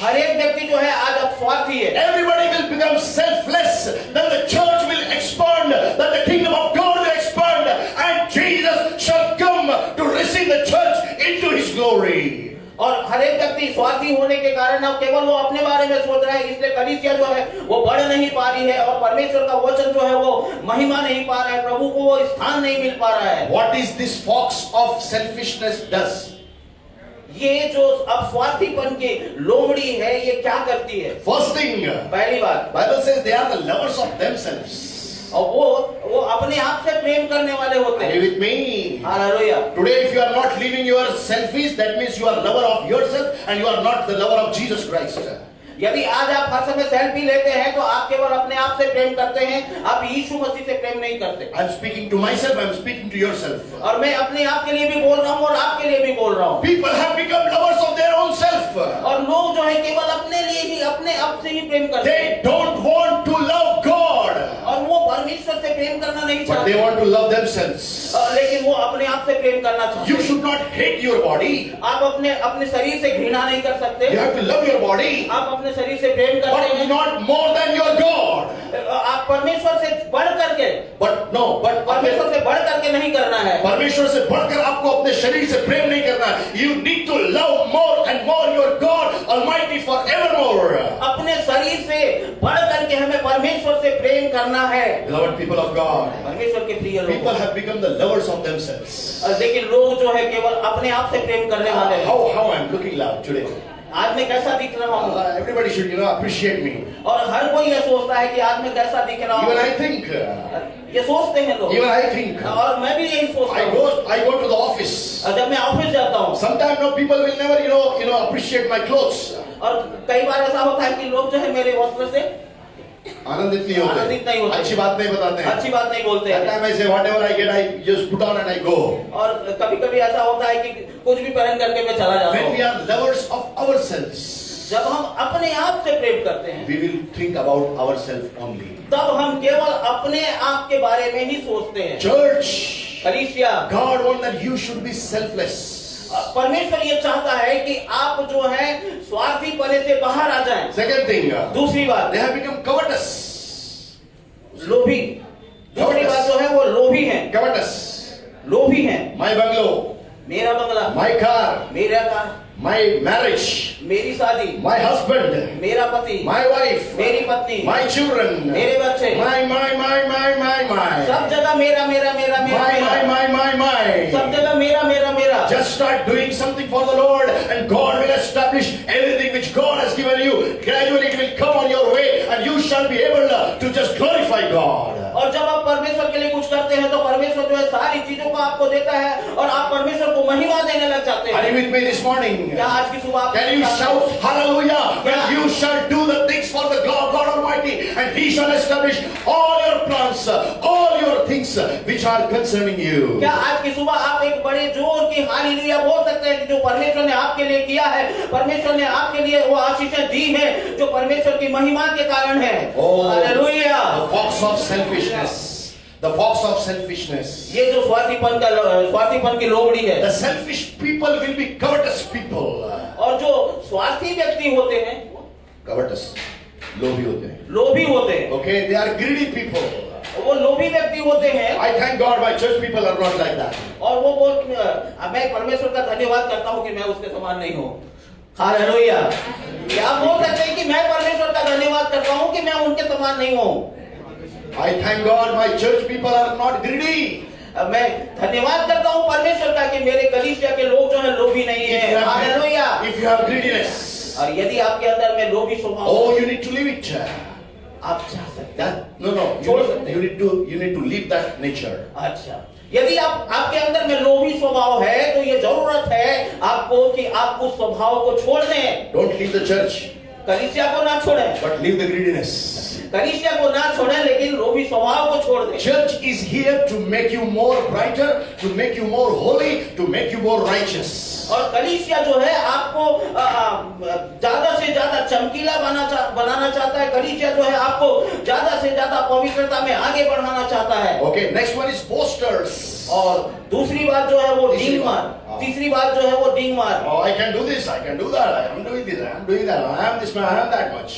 हर एक व्यक्ति जो है आज अब स्वार्थी है। Everybody will become selfless. Then the church will expand. Then the kingdom of God will expand. And Jesus shall come to receive the church into His glory. और हर एक व्यक्ति स्वार्थी होने के कारण अब केवल वो अपने बारे में सोच रहा है, इसलिए कलीसिया जो है वो बढ़ नहीं पा रही है और परमेश्वर का वचन जो है वो महिमा नहीं पा रहा है, प्रभु को वो स्थान नहीं मिल पा रहा है। What is this fox of selfishness does? ये जो अब स्वार्थीपन की लोमड़ी है ये क्या करती है? First thing, पहली बात, Bible says they are the lovers of themselves. और वो अपने आप से प्रेम करने वाले होते Are हैं। you with me? Hallelujah. Today, if you are not living your selfies, that means you are lover of yourself and you are not the lover of Jesus Christ. यदि आज आप हर समय सेल्फी लेते हैं तो आप केवल अपने आप से प्रेम करते हैं, आप यीशु मसीह से प्रेम नहीं करते। I'm speaking to myself, I'm speaking to yourself. और मैं अपने आप के लिए भी बोल रहा हूँ और आपके लिए भी बोल रहा हूँ। People have become lovers of their own self. और लोग जो है केवल अपने लिए ही अपने आप से ही प्रेम करते हैं They don't want to love God, और वो परमेश्वर से प्रेम करना नहीं but they चाहते, want to love themselves. लेकिन वो अपने आप से प्रेम करना चाहते You हैं। should not hate your body. आप अपने शरीर से घृणा नहीं कर सकते, You have to love your body, आप अपने शरीर से प्रेम करते but हैं, not more than your God. आप परमेश्वर से बढ़ करके परमेश्वर से बढ़ करके नहीं करना है। परमेश्वर से बढ़कर आपको अपने शरीर से प्रेम नहीं करना है। You need to love more and more your God Almighty forevermore. अपने शरीर से बढ़ करके हमें परमेश्वर से प्रेम करना है। Beloved people of God, परमेश्वर के प्रिय people लोग, have become the lovers of themselves. लेकिन लोग जो है केवल अपने आप से प्रेम करने वाले हैं। How I'm looking loud today. आज मैं कैसा दिख रहा हूँ? Everybody should appreciate me. और हर कोई ये सोचता है कि आज मैं कैसा दिख रहा Even हूँ। I think. ये सोचते हैं लोग। Even I think. और मैं भी यही सोचता हूँ। I go to the office. जब मैं ऑफिस जाता हूँ Sometimes people will never appreciate my clothes. और कई बार ऐसा होता है कि लोग जो है मेरे वस्त्र से आनंदित नहीं होते, अच्छी बात नहीं बताते हैं, अच्छी बात नहीं बोलते हैं। That time I say whatever I get I just put on and I go. और कभी-कभी ऐसा होता है कि कुछ भी पहन करके मैं चला जाता When we हूँ। are lovers of ourselves, जब हम अपने आप से प्रेम करते हैं we will think about ourselves only. तब हम केवल अपने आप के बारे में ही सोचते हैं। Church, कलीसिया, God wants that you should be selfless. परमेश्वर ये चाहता है कि आप जो है स्वार्थी पने से बाहर आ जाएं। Second thing, दूसरी बात, they have become covetous. लोभी। दूसरी बात जो है वो लोभी हैं, Covetous. लोभी हैं। My bungalow, मेरा बंगला, my car, मेरा कार, my marriage, मेरी शादी, my husband, मेरा पति, my wife, मेरी पत्नी, my children, मेरे बच्चे, my. सब जगह मेरा मेरा मेरा मेरा मेरा, My. सब जगह मेरा मेरा मेरा। Just start doing something for the Lord and God will establish everything which God has given you. Gradually it will come on your way and you shall be able to just glorify God. और जब आप परमेश्वर के लिए कुछ करते हैं तो परमेश्वर जो है सारी चीजों को आपको देता है और आप परमेश्वर को महिमा देने लग जाते Are हैं। you with me this morning? क्या आज की सुबह आप Can you shout hallelujah when Yeah. you shall do the things for the God Almighty and He shall establish all your plans, all your things which are concerning you. क्या आज की सुबह आप एक बड़े जोर की हालेलुया बोल सकते हैं कि जो परमेश्वर ने आपके लिए किया है, परमेश्वर ने आपके लिए वो आशीषें दी है जो परमेश्वर की महिमा के कारण है। Hallelujah. The fox of selfishness. The fox of selfishness. ये जो स्वार्थीपन की लोमड़ी है, The selfish people will be covetous people. और जो स्वार्थी व्यक्ति होते हैं Covetous. लोभी होते हैं. लोभी होते हैं, Okay, they are greedy people. वो लोभी व्यक्ति होते हैं। I thank God my church people are not like that. और वो मैं परमेश्वर का धन्यवाद करता हूँ कि मैं उसके समान नहीं हूँ। हालेलुया। क्या आप बोल सकते हैं कि मैं परमेश्वर का धन्यवाद करता हूँ कि मैं उनके समान नहीं हूँ। I thank God my church people are not greedy. मैं धन्यवाद करता हूँ परमेश्वर का कि मेरे कलीसिया के लोग जो है लोभी नहीं है। Hallelujah. If you have greediness, और यदि आपके अंदर में लोभी स्वभाव, oh, you need to leave it. आप चाह सकते हैं। That no, छोड़ सकते हैं। you need to leave that nature. अच्छा, यदि आपके अंदर में लोभी स्वभाव है तो ये जरूरत है आपको कि आप उस स्वभाव को छोड़ दें। Don't leave the church, कलीसिया को ना छोड़ें, but leave the greediness. कलीसिया को ना छोड़ें लेकिन लोभी स्वभाव को छोड़ दें। Church is here to make you more brighter, to make you more holy, to make you more righteous. और कलीसिया जो है आपको ज्यादा से ज्यादा चमकीला बनाना चाहता है। कलीसिया जो है आपको ज्यादा से ज्यादा पवित्रता में आगे बढ़ाना चाहता है। Okay, next one is boasters. और दूसरी बात जो है वो तीसरी डींग मार, बात। तीसरी बात जो है वो डींग मार। Oh, I can do this, I can do that, I am doing this, I am doing that, I am this, I am that much.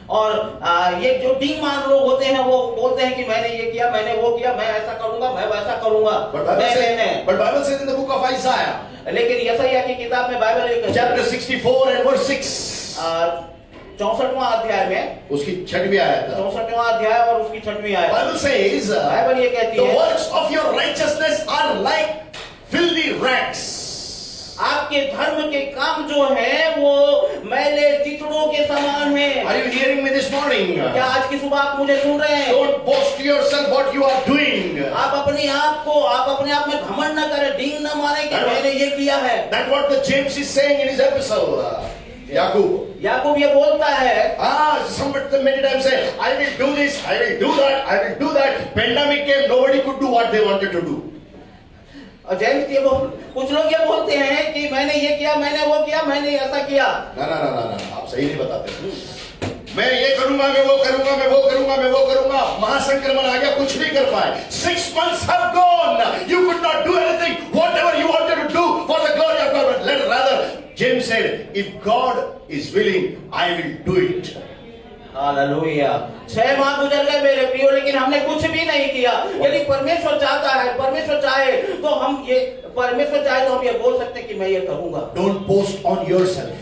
और ये जो डींग मार लोग होते हैं वो बोलते हैं कि मैंने ये किया, मैंने वो किया, मैं ऐसा करूंगा, मैं वैसा करूंगा। But Bible says in the book of Isaiah, लेकिन यशायाह की किताब में बाइबल एक chapter 64 and verse 6, 64वां अध्याय में, उसकी 6वीं आयत, 64वां अध्याय और उसकी 6वीं आयत, Bible says, बाइबल ये कहती the है, works of your righteousness are like filthy rags. आपके धर्म के काम जो है वो मैले चिथड़ों के समान है। Are you hearing me this morning? क्या आज की सुबह आप मुझे सुन रहे हैं? Don't boast to yourself what you are doing. आप अपने आप में घमंड न करें, डींग न मारें कि मैंने ये किया है। That's what the James is saying in his epistle. याकूब ये बोलता है, somebody many times say, I will do this, I will do that, I will do that. Pandemic came, nobody could do what they wanted to do. और James ये कुछ लोग ये बोलते हैं कि मैंने ये किया, मैंने वो किया, मैंने ऐसा किया। ना, आप सही नहीं बताते। मैं ये करूंगा, मैं वो करूंगा, मैं वो करूंगा, मैं वो करूंगा। महासंक्रमण आ गया, कुछ नहीं कर पाए। 6 months have gone. You could not do anything. Whatever you wanted to do for the glory of God, but rather, James said, if God is willing, I will do it. Hallelujah. 6 माह गुजर गए मेरे प्रियो, लेकिन हमने कुछ भी नहीं किया। यदि परमेश्वर चाहता है, परमेश्वर चाहे तो हम ये बोल सकते हैं कि मैं ये करूंगा। Don't boast on yourself.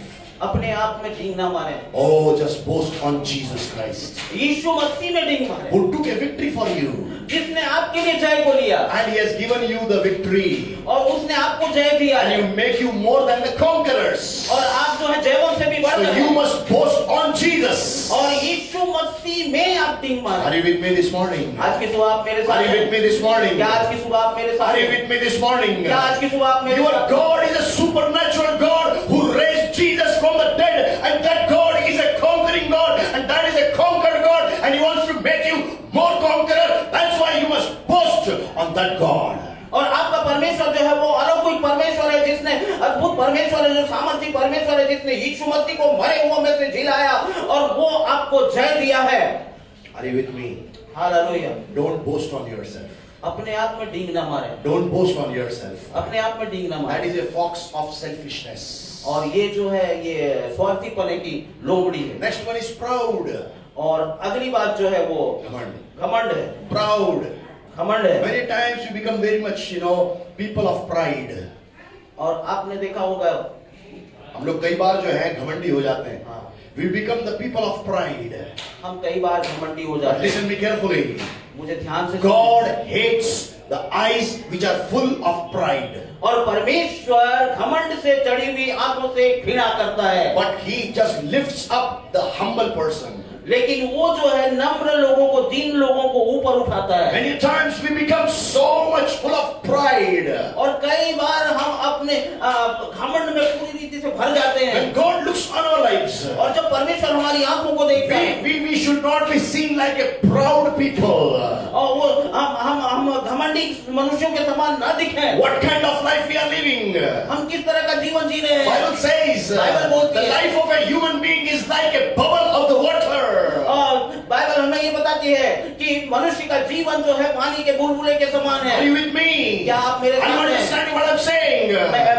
अपने आप में डींग ना मारे। Oh, just boast on Jesus Christ, यीशु मसीह में डींग मारे, who took a victory for you, जिसने आपके लिए जय को लिया and He has given you the victory, और उसने आपको जय दिया and है, He make you more than the conquerors. और आप जो है जयों से भी So बढ़कर you हैं। must boast on Jesus. और यीशु मसीह में आप डींग Are मारे। you with me this morning? आज की सुबह आप मेरे Are साथ you with हैं? me this morning? क्या आज की सुबह आप मेरे साथ Are you हैं? with me this morning? क्या आज की सुबह आप मेरे Your साथ हैं? God is a supernatural God who raised Jesus from the dead, and that God is a conquering God, and that is a conquered God, and He wants to make you more conqueror. That's why you must boast on that God. और आपका परमेश्वर जो है वो अलौकिक परमेश्वर है, जिसने अद्भुत परमेश्वर है, जो सामर्थी परमेश्वर है, जिसने यीशु मसीह को मरे हुओं में से जिलाया और वो आपको जय दिया है। Are you with me? Hallelujah. Don't boast on yourself. अपने आप में डींग ना मारे, Don't boast on yourself. अपने आप में डींग ना That मारे। is a fox of selfishness. और ये जो है ये स्वार्थीपने की लोमड़ी है। Next one is proud. और अगली बात जो है वो Command. घमंड है, Proud. घमंड है। Many times we become very much, people of pride. और आपने देखा होगा, हम लोग कई बार जो है घमंडी हो जाते हैं. हाँ, We become the people of pride. हम कई बार घमंडी हो But जाते हैं। listen me carefully. मुझे ध्यान से God hates the eyes which are full of pride. और परमेश्वर घमंड से चढ़ी हुई आंखों से घृणा करता है। But he just lifts up the humble person. लेकिन वो जो है नम्र लोगों को, दीन लोगों को ऊपर उठाता है। Many times we become so much full of pride. और कई बार हम अपने घमंड में पूरी रीति से भर जाते हैं। When God looks on our lives, और जब परमेश्वर हमारी आंखों को देखता है, we should not be seen like a proud people. और वो हम घमंडी मनुष्यों के समान न दिखें। What kind of life we are living? हम किस तरह का जीवन जी रहे हैं? Bible says Bible बोलती the है, life of a human being is like a bubble of the water. और बाइबल हमें ये बताती है कि मनुष्य का जीवन जो है पानी के बुलबुले के समान है। Are you with me? क्या आप मेरे Are you साथ हैं? understanding what I'm saying?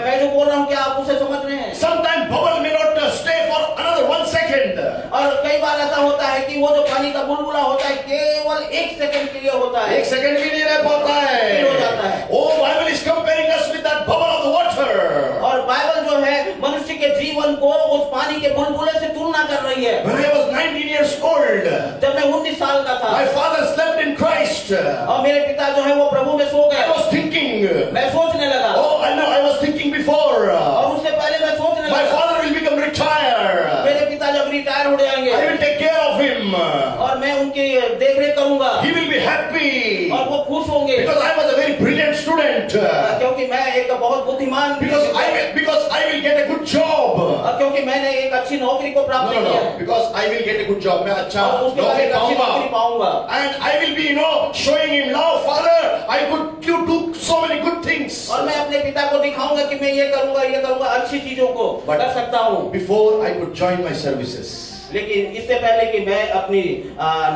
मैं जो बोल रहा हूँ क्या आप उसे समझ रहे हैं? Sometimes bubble may not stay for another 1 second. और कई बार ऐसा होता है कि वो जो पानी का बुलबुला होता है केवल 1 सेकंड के लिए होता है। 1 सेकंड भी नहीं रह पाता है। फिर हो जाता है। Oh, Bible is comparing us with that bubble of the water. और बाइबल जो है मनुष्य के जीवन को उस पानी के बुलबुले से तुलना कर रही है। When I was 19 years old, जब मैं 19 साल का था, my father slept in Christ. और मेरे पिता जो है वो प्रभु में सो I गए। was thinking, मैं सोचने लगा, oh, I know, I was thinking before, और उससे पहले मैं सोचने my लगा father will become retired. मेरे पिता जब रिटायर हो जाएंगे I will take care of him. और मैं उनकी देखरेख करूंगा He will be happy. और वो खुश होंगे, Because I was a very brilliant student. क्योंकि मैं एक बहुत बुद्धिमान, Because I will get a good job. और क्योंकि मैंने एक अच्छी नौकरी को प्राप्त No, किया है, because I will get a good job. मैं अच्छा और उसके बाद नौकरी एक अच्छी नौकरी पाऊंगा. पाऊंगा। And I will be, showing him, now, Father, I could do so many good things. और मैं अपने पिता को दिखाऊंगा कि मैं ये करूंगा अच्छी चीजों को कर सकता हूँ। Before I could join my services, लेकिन इससे पहले कि मैं अपनी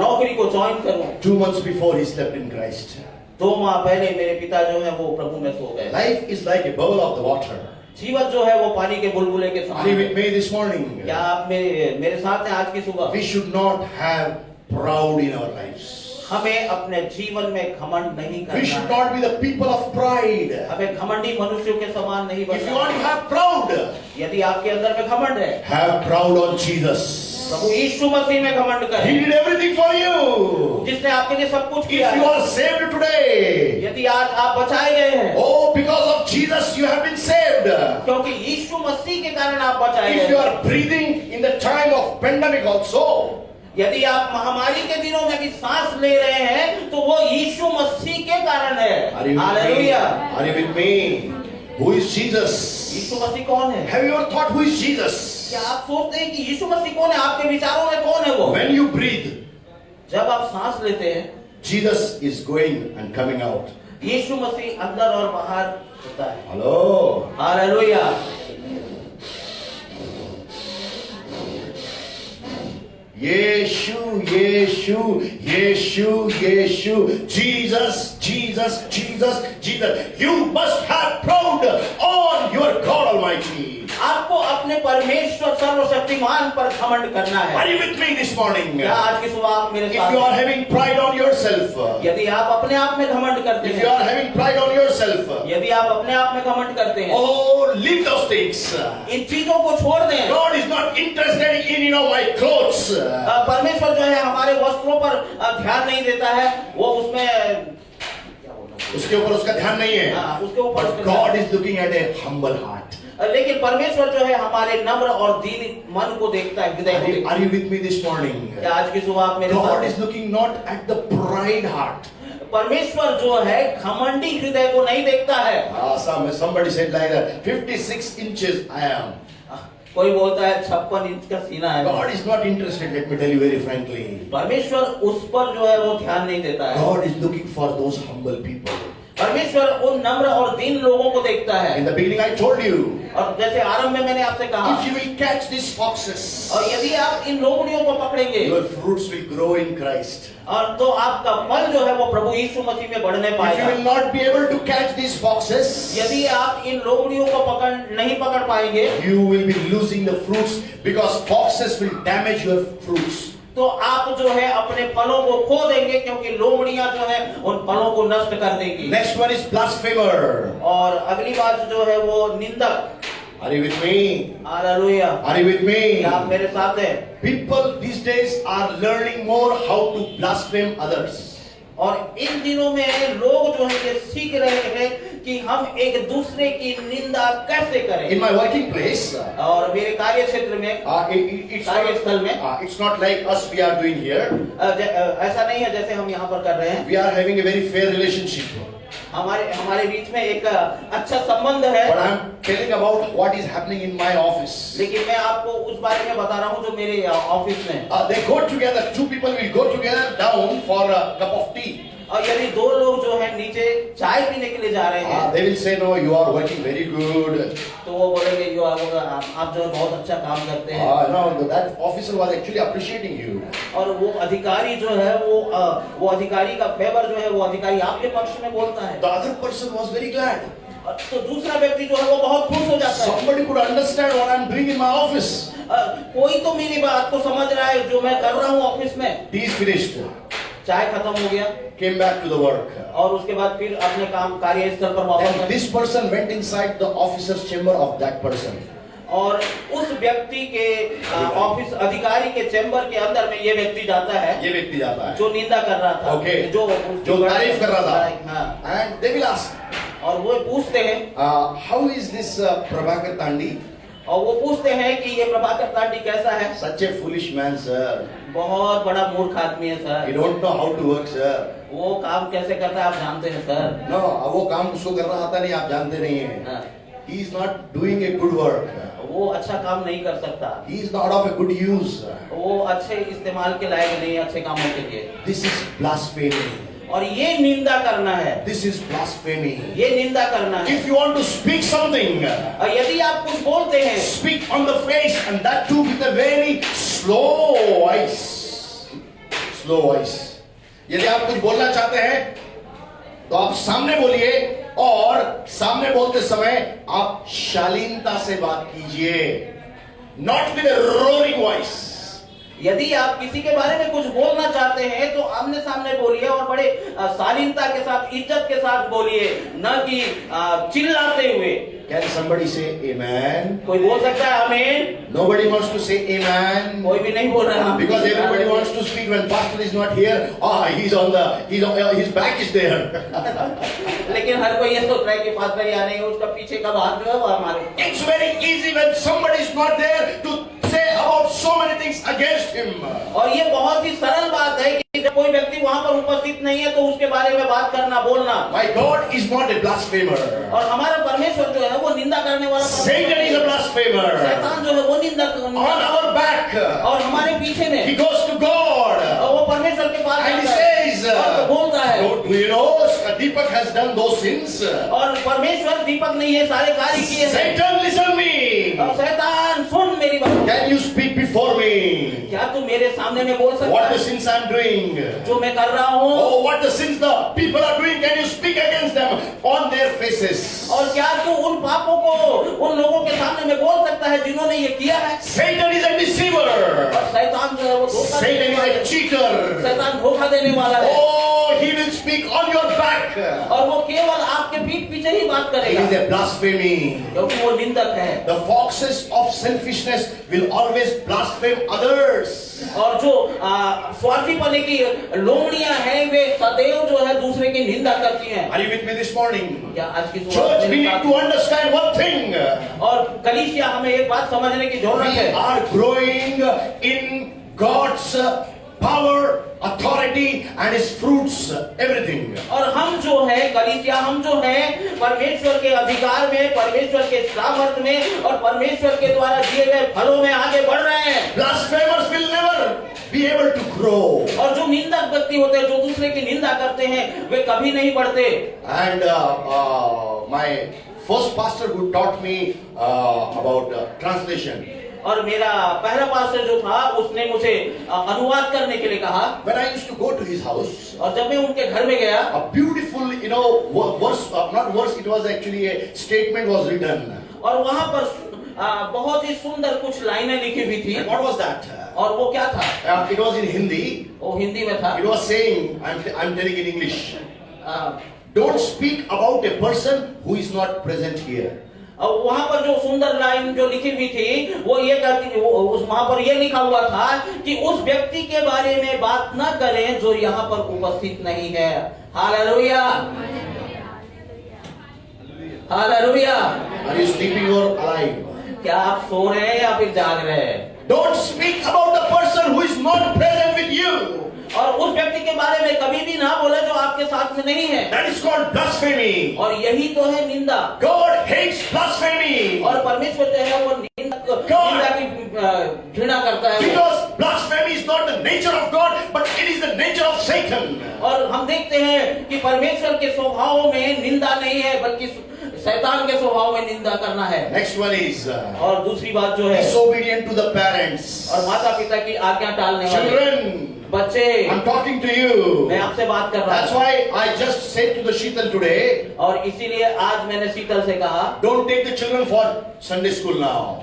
नौकरी को ज्वाइन करूं, 2 months before he slept in Christ. 2 माह पहले मेरे पिता जो है वो प्रभु में सो गए। Life is like a bubble of the water. जीवन जो है वो पानी के बुलबुले के Are you समान with है। me this morning? क्या आप मेरे साथ हैं आज की सुबह? We should not have proud in our lives. हमें अपने जीवन में घमंड नहीं We should करना है। not be the people of pride. हमें घमंडी मनुष्यों के समान नहीं If you want to बनना। have proud, यदि आपके अंदर में घमंड है, have proud on Jesus. प्रभु यीशु मसीह में घमंड He करें, did everything for you. जिसने आपके लिए सब कुछ किया If you है। are saved today, यदि आज आप बचाए गए हैं, oh, because of Jesus you have been saved. क्योंकि यीशु मसीह के कारण आप बचाए If you गए। are breathing in the time of pandemic also, यदि आप महामारी के दिनों में भी सांस ले रहे हैं तो वो यीशु मसीह के कारण है। are you with me? Hallelujah. Are you with me? Who is Jesus? यीशु मसीह कौन है? Have you ever thought who is Jesus? क्या आप सोचते हैं कि यीशु मसीह कौन है? आपके विचारों में कौन है वो? When you breathe, जब आप सांस लेते हैं, Jesus is going and coming out. यीशु मसीह अंदर और बाहर होता है। Hello. Hallelujah. Yeshu, Yeshu, Yeshu, Yeshu, Jesus, Jesus, Jesus, Jesus. You must have proud on your God Almighty. आपको अपने परमेश्वर सर्वशक्तिमान पर घमंड करना Are है। you with me this morning? क्या आज की सुबह आप मेरे If you साथ are हैं? having pride on yourself, यदि आप अपने आप में घमंड करते if you हैं, are having pride on yourself, यदि आप अपने आप में घमंड करते हैं, oh, leave those things. इन चीजों को छोड़ दें। God is not interested in, my clothes. परमेश्वर जो है हमारे वस्त्रों पर ध्यान नहीं देता है, वो उसमें उसके ऊपर उसका ध्यान नहीं है. उसके ऊपर But उसका God ध्यान- is looking at a humble heart. लेकिन परमेश्वर जो है हमारे नम्र और दीन मन को देखता है, हृदय को देखता Are you with me this morning? है। क्या आज की सुबह आप मेरे God साथ is looking not at the pride heart. परमेश्वर जो है घमंडी हृदय को नहीं देखता है। Somebody said like that, 56 inches I am. कोई बोलता है 56 इंच का सीना है। God is not interested, let me tell you very frankly. परमेश्वर उस पर जो है वो ध्यान नहीं देता है। God is looking for those humble people. परमेश्वर उन नम्र और दीन लोगों को देखता है। In the beginning I told you, और जैसे आरंभ में मैंने आपसे कहा, if you will catch these foxes, और यदि आप इन लोमड़ियों को पकड़ेंगे, your fruits will grow in Christ. और तो आपका फल जो है वो प्रभु यीशु मसीह में बढ़ने If you पाएगा। will not be able to catch these foxes, यदि आप इन लोमड़ियों को नहीं पकड़ पाएंगे, you will be losing the fruits because foxes will damage your fruits. तो आप जो है अपने फलों को खो देंगे, क्योंकि लोमड़ियां जो है उन फलों को नष्ट कर देंगी। Next one is blasphemer. और अगली बात जो है वो निंदक। Are you with me? Hallelujah. Are you with me? क्या आप मेरे साथ हैं? People these days are learning more how to blaspheme others. और इन दिनों में लोग जो है ये सीख रहे हैं कि हम एक दूसरे की निंदा कैसे करें। In my working place, और मेरे कार्य क्षेत्र में, कार्यस्थल में, it's not like us we are doing here. ऐसा नहीं है जैसे हम यहाँ पर कर रहे हैं। We are having a very fair relationship. हमारे बीच में एक अच्छा संबंध है। But I am telling about what is happening in my office. लेकिन मैं आपको उस बारे में बता रहा हूँ जो मेरे ऑफिस में। They go together. Two people will go together down for a cup of tea. और यदि दो लोग जो है नीचे चाय पीने के लिए जा रहे हैं, They will say, no, you are working very good. तो वो बोलेंगे आप जो है बहुत अच्छा काम करते हैं। No, that officer was actually appreciating you. और वो अधिकारी जो है वो अधिकारी का फेवर जो है वो अधिकारी आपके पक्ष में बोलता है। The other person was very glad. तो दूसरा व्यक्ति जो है वो बहुत खुश हो जाता है। Somebody could understand what I am doing in my office. कोई तो मेरी बात को समझ रहा है जो मैं कर रहा हूँ ऑफिस में। Tea is finished. चाय खत्म हो गया, Came back to the work. और उसके बाद फिर अपने काम कार्यस्थल पर वापस Then आए। this person went inside the officer's chamber of that person. और उस व्यक्ति के ऑफिस अधिकारी के चैम्बर के अंदर में ये व्यक्ति जाता है, ये व्यक्ति जाता है, जो निंदा कर रहा था, Okay. जो तारीफ कर रहा था। हाँ। And they will ask, और वो पूछते हैं, how is this Prabhakar Tandi? और वो पूछते हैं कि ये प्रभाकर तांडी कैसा है। Such a foolish man, sir. बहुत बड़ा मूर्ख आदमी है sir. He don't know how to work, sir. वो काम कैसे करता है आप जानते हैं सर। No, वो काम उसको करना आता नहीं, आप जानते नहीं हैं। हाँ। He is not doing a good work. वो अच्छा काम नहीं कर सकता। He is not of a good use. वो अच्छे इस्तेमाल के लायक नहीं है अच्छे कामों के लिए। This is blasphemy. और ये निंदा करना है। This is blasphemy. ये निंदा करना है। If you want to speak something, और यदि आप कुछ बोलते हैं, speak on the face, and that too with a very slow voice. Slow voice. यदि आप कुछ बोलना चाहते हैं तो आप सामने बोलिए, और सामने बोलते समय आप शालीनता से बात कीजिए, not with a roaring voice. यदि आप किसी के बारे में कुछ बोलना चाहते हैं तो आमने सामने बोलिए और बड़े शालीनता के साथ, इज्जत के साथ बोलिए, न कि चिल्लाते हुए। Can somebody say amen? कोई बोल सकता है आमीन? Nobody wants to say amen. कोई भी नहीं बोल रहा। Because everybody wants to speak when pastor is not here. His back is there. लेकिन हर कोई ये सोच रहा है कि पास्टर यहाँ नहीं है, उसका पीछे का भाग जो है वो हमारे। It's very easy when somebody is not there to say about so many things against him. और ये बहुत ही सरल बात है कि जब कोई व्यक्ति वहाँ पर उपस्थित नहीं है तो उसके बारे में बात करना, बोलना। My God is not a blasphemer. और हमारा परमेश्वर जो है वो निंदा करने वाला। Satan is a blasphemer. शैतान जो है वो निंदा करने On our back, और हमारे पीछे में he goes to God. और वो परमेश्वर के पास And he जाता है says, और बोलता है। do you know Deepak has done those sins? और परमेश्वर दीपक ने ये सारे कार्य किए हैं। Satan, listen me. और शैतान सुन मेरी बात। Can you speak before me? क्या तू मेरे सामने में बोल सकता What the है sins I'm doing? जो मैं कर रहा हूँ? Oh, what the sins the people are doing? Can you speak against them on their faces? और क्या तू उन पापों को उन लोगों के सामने में बोल सकता है जिन्होंने ये किया है? Satan is a deceiver. और शैतान जो है वो धोखा Satan देने is वाला a है। cheater. शैतान धोखा देने वाला है। Oh, he will speak on your back. और वो केवल आपके पीठ पीछे ही बात He is करेगा, a blasphemy. क्योंकि वो निंदक है। The foxes of selfishness will always blaspheme others. और जो स्वार्थी पने की लोमड़ियां हैं वे सदैव जो है दूसरे की निंदा करती हैं। Are you with me this morning? क्या आज की Church, we need to understand one thing. और कलीसिया हमें एक बात समझने की जरूरत We है। are growing in God's power, authority and His fruits, everything. और हम जो है कलीसिया, हम जो है परमेश्वर के अधिकार में, परमेश्वर के सामर्थ्य में और परमेश्वर के द्वारा दिए गए फलों में आगे बढ़ रहे हैं। Blasphemers will never be able to grow. और जो निंदक व्यक्ति होते हैं, जो दूसरे की निंदा करते हैं, वे कभी नहीं बढ़ते। And my first pastor who taught me about translation, और मेरा पहला पास्टर जो था, उसने मुझे अनुवाद करने के लिए कहा। when I used to go to his house, और जब मैं उनके घर में गया, a beautiful, verse, not verse, it was actually a statement was written. और वहां पर बहुत ही सुंदर कुछ लाइनें लिखी हुई थी। And what was that? और वो क्या था? It was in Hindi. वो हिंदी में था। It was saying, I'm telling in English, don't speak about a person who is not present here. और वहां पर जो सुंदर लाइन जो लिखी हुई थी, वो ये कहती, वहां पर ये लिखा हुआ था कि उस व्यक्ति के बारे में बात न करें जो यहाँ पर उपस्थित नहीं है। Hallelujah, hallelujah. Are you sleeping or alive? क्या आप सो रहे हैं या फिर जाग रहे हैं? Don't speak about the person who is not present with you. और उस व्यक्ति के बारे में कभी भी ना बोले जो आपके साथ में नहीं है। That is called blasphemy. और यही तो है निंदा। God hates blasphemy. और परमेश्वर जो है वो निंदा की घृणा करता है। Because blasphemy is not the nature of God, but it is the nature of Satan. और हम देखते हैं कि परमेश्वर के स्वभाव में निंदा नहीं है, बल्कि शैतान के स्वभाव में निंदा करना है। Next one is और दूसरी बात जो है, disobedient to the parents. और माता पिता की आज्ञा टालने वाले Children, बच्चे, I'm talking to you. मैं आपसे बात कर रहा That's हूँ। why I just said to the Sheetal today, और इसीलिए आज मैंने शीतल से कहा, don't take the children for Sunday school now.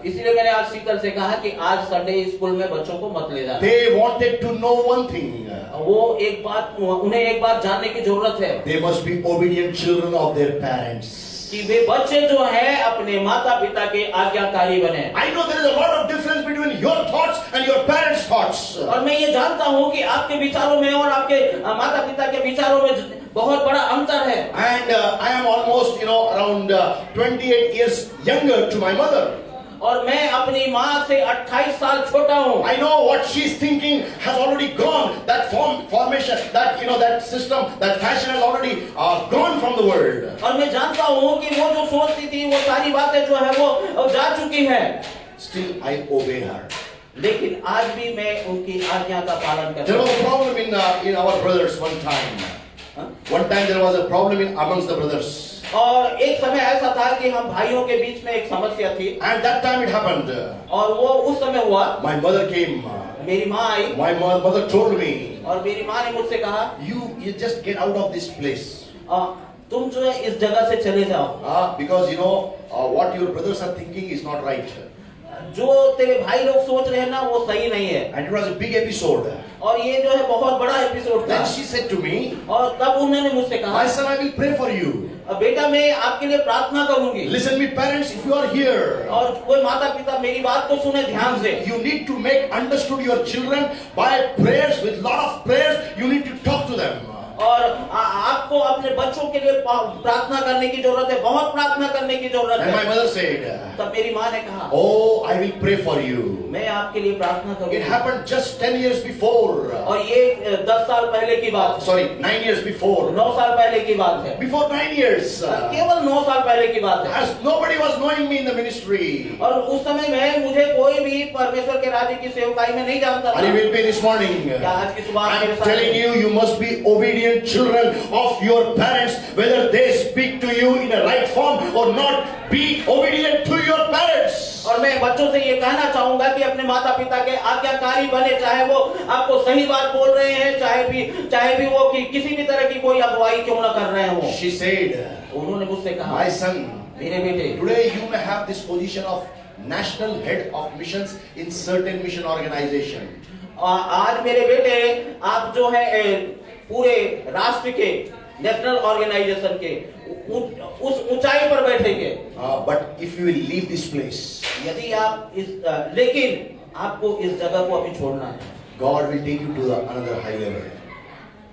इसीलिए मैंने आज शीतल से कहा कि आज संडे स्कूल में बच्चों को मत ले जाना। They wanted to know one thing. वो एक बात, उन्हें एक बात जानने की जरूरत है They must be obedient children of their parents. कि वे बच्चे जो है अपने माता पिता के आज्ञाकारी बने। I know there is a lot of difference between your thoughts and your parents' thoughts. और मैं ये जानता हूँ कि आपके विचारों में और आपके माता पिता के विचारों में बहुत बड़ा अंतर है। And I am almost, around 28 years younger to my mother. और मैं अपनी माँ से 28 साल छोटा हूँ। I know what she's thinking has already gone. That formation, that system, that fashion has already gone from the world. और मैं जानता हूँ कि वो जो सोचती थी, वो सारी बातें जो है वो जा चुकी है। Still, I obey her. लेकिन आज भी मैं उनकी आज्ञा का पालन करता There हूँ। was a problem in our brothers one time. One time there was a problem amongst the brothers. और एक समय ऐसा था कि हम भाइयों के बीच में एक समस्या थी। And that time it happened. और वो उस समय हुआ, My mother came. मेरी माँ आई My mother told me, और मेरी माँ ने मुझसे कहा, you just get out of this place. तुम जो है इस जगह से चले जाओ। Because what your brothers are thinking is not right. जो तेरे भाई लोग सोच रहे हैं ना, वो सही नहीं है। And it was a big episode. और ये जो है बहुत बड़ा एपिसोड था। Then she said to me, और तब उन्होंने मुझसे कहा, my son, I will pray for you. बेटा मैं आपके लिए प्रार्थना करूंगी। Listen me parents, if you are here, और कोई माता पिता मेरी बात को सुने ध्यान से। you need to make understood your children by prayers, with lot of prayers, you need to talk to them. और आपको अपने बच्चों के लिए प्रार्थना करने की जरूरत है, बहुत प्रार्थना करने की जरूरत And my है। mother said, तब मेरी माँ ने कहा, oh, I will pray for you. मैं आपके लिए प्रार्थना It करूंगी। happened just 10 years before. और ये 10 साल पहले की बात है। Sorry, 9 years before. 9 साल पहले की बात है। Before 9 years. केवल 9 साल पहले की बात है। As nobody was knowing me in the ministry. और उस समय में मुझे कोई भी परमेश्वर के राज्य की सेवकाई में नहीं जानता Are you था। with me this morning? क्या आज की सुबह आप मेरे I'm साथ telling हैं? you, you must be obedient children of your parents, whether they speak to you in a right form or not. Be obedient to your parents. और मैं बच्चों से ये कहना चाहूंगा कि अपने माता पिता के आज्ञाकारी बने, चाहे वो आपको सही बात बोल रहे हैं, चाहे भी वो किसी भी तरह की कोई अगुवाई क्यों ना कर रहे हो। She said, उन्होंने मुझसे कहा, my son, मेरे बेटे, today you may have this position of national head of missions in certain mission organization. आज मेरे बेटे आप जो है पूरे राष्ट्र के नेशनल ऑर्गेनाइजेशन के उस ऊंचाई पर बैठेंगे। But if you will leave this place, यदि आप लेकिन आपको इस जगह को अभी छोड़ना है। God will take you to another high level.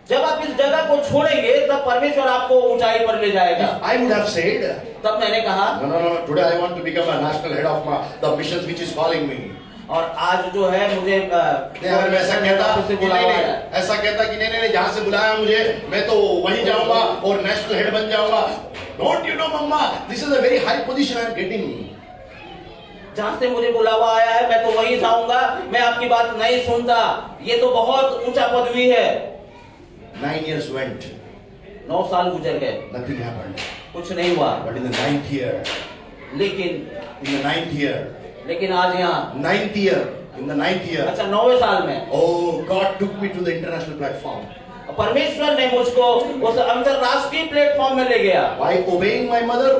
जब आप इस जगह को छोड़ेंगे तब परमेश्वर आपको ऊंचाई पर ले जाएगा। I would have said, तब मैंने कहा, no, today I want to become a national head of the missions which is calling me. और आज जो है मुझे अगर ऐसा कहता कि नहीं जहाँ से बुलाया मुझे मैं तो वहीं जाऊंगा और नेशनल हेड बन जाऊंगा। Don't you know, Mama, this is a very high position I am getting. जहाँ से मुझे बुलावा आया है मैं तो वहीं जाऊंगा, मैं आपकी बात नहीं सुनता। ये तो बहुत ऊंचा पदवी है। 9 years went, 9 साल गुजर गए, nothing happened. कुछ नहीं हुआ। But in the 9th year, लेकिन in the 9th year, आज यहाँ 9th year, in the 9th year, अच्छा 9वें साल में oh, God took me to the international platform. परमेश्वर ने मुझको उस अंतरराष्ट्रीय प्लेटफॉर्म में ले गया। By obeying my mother,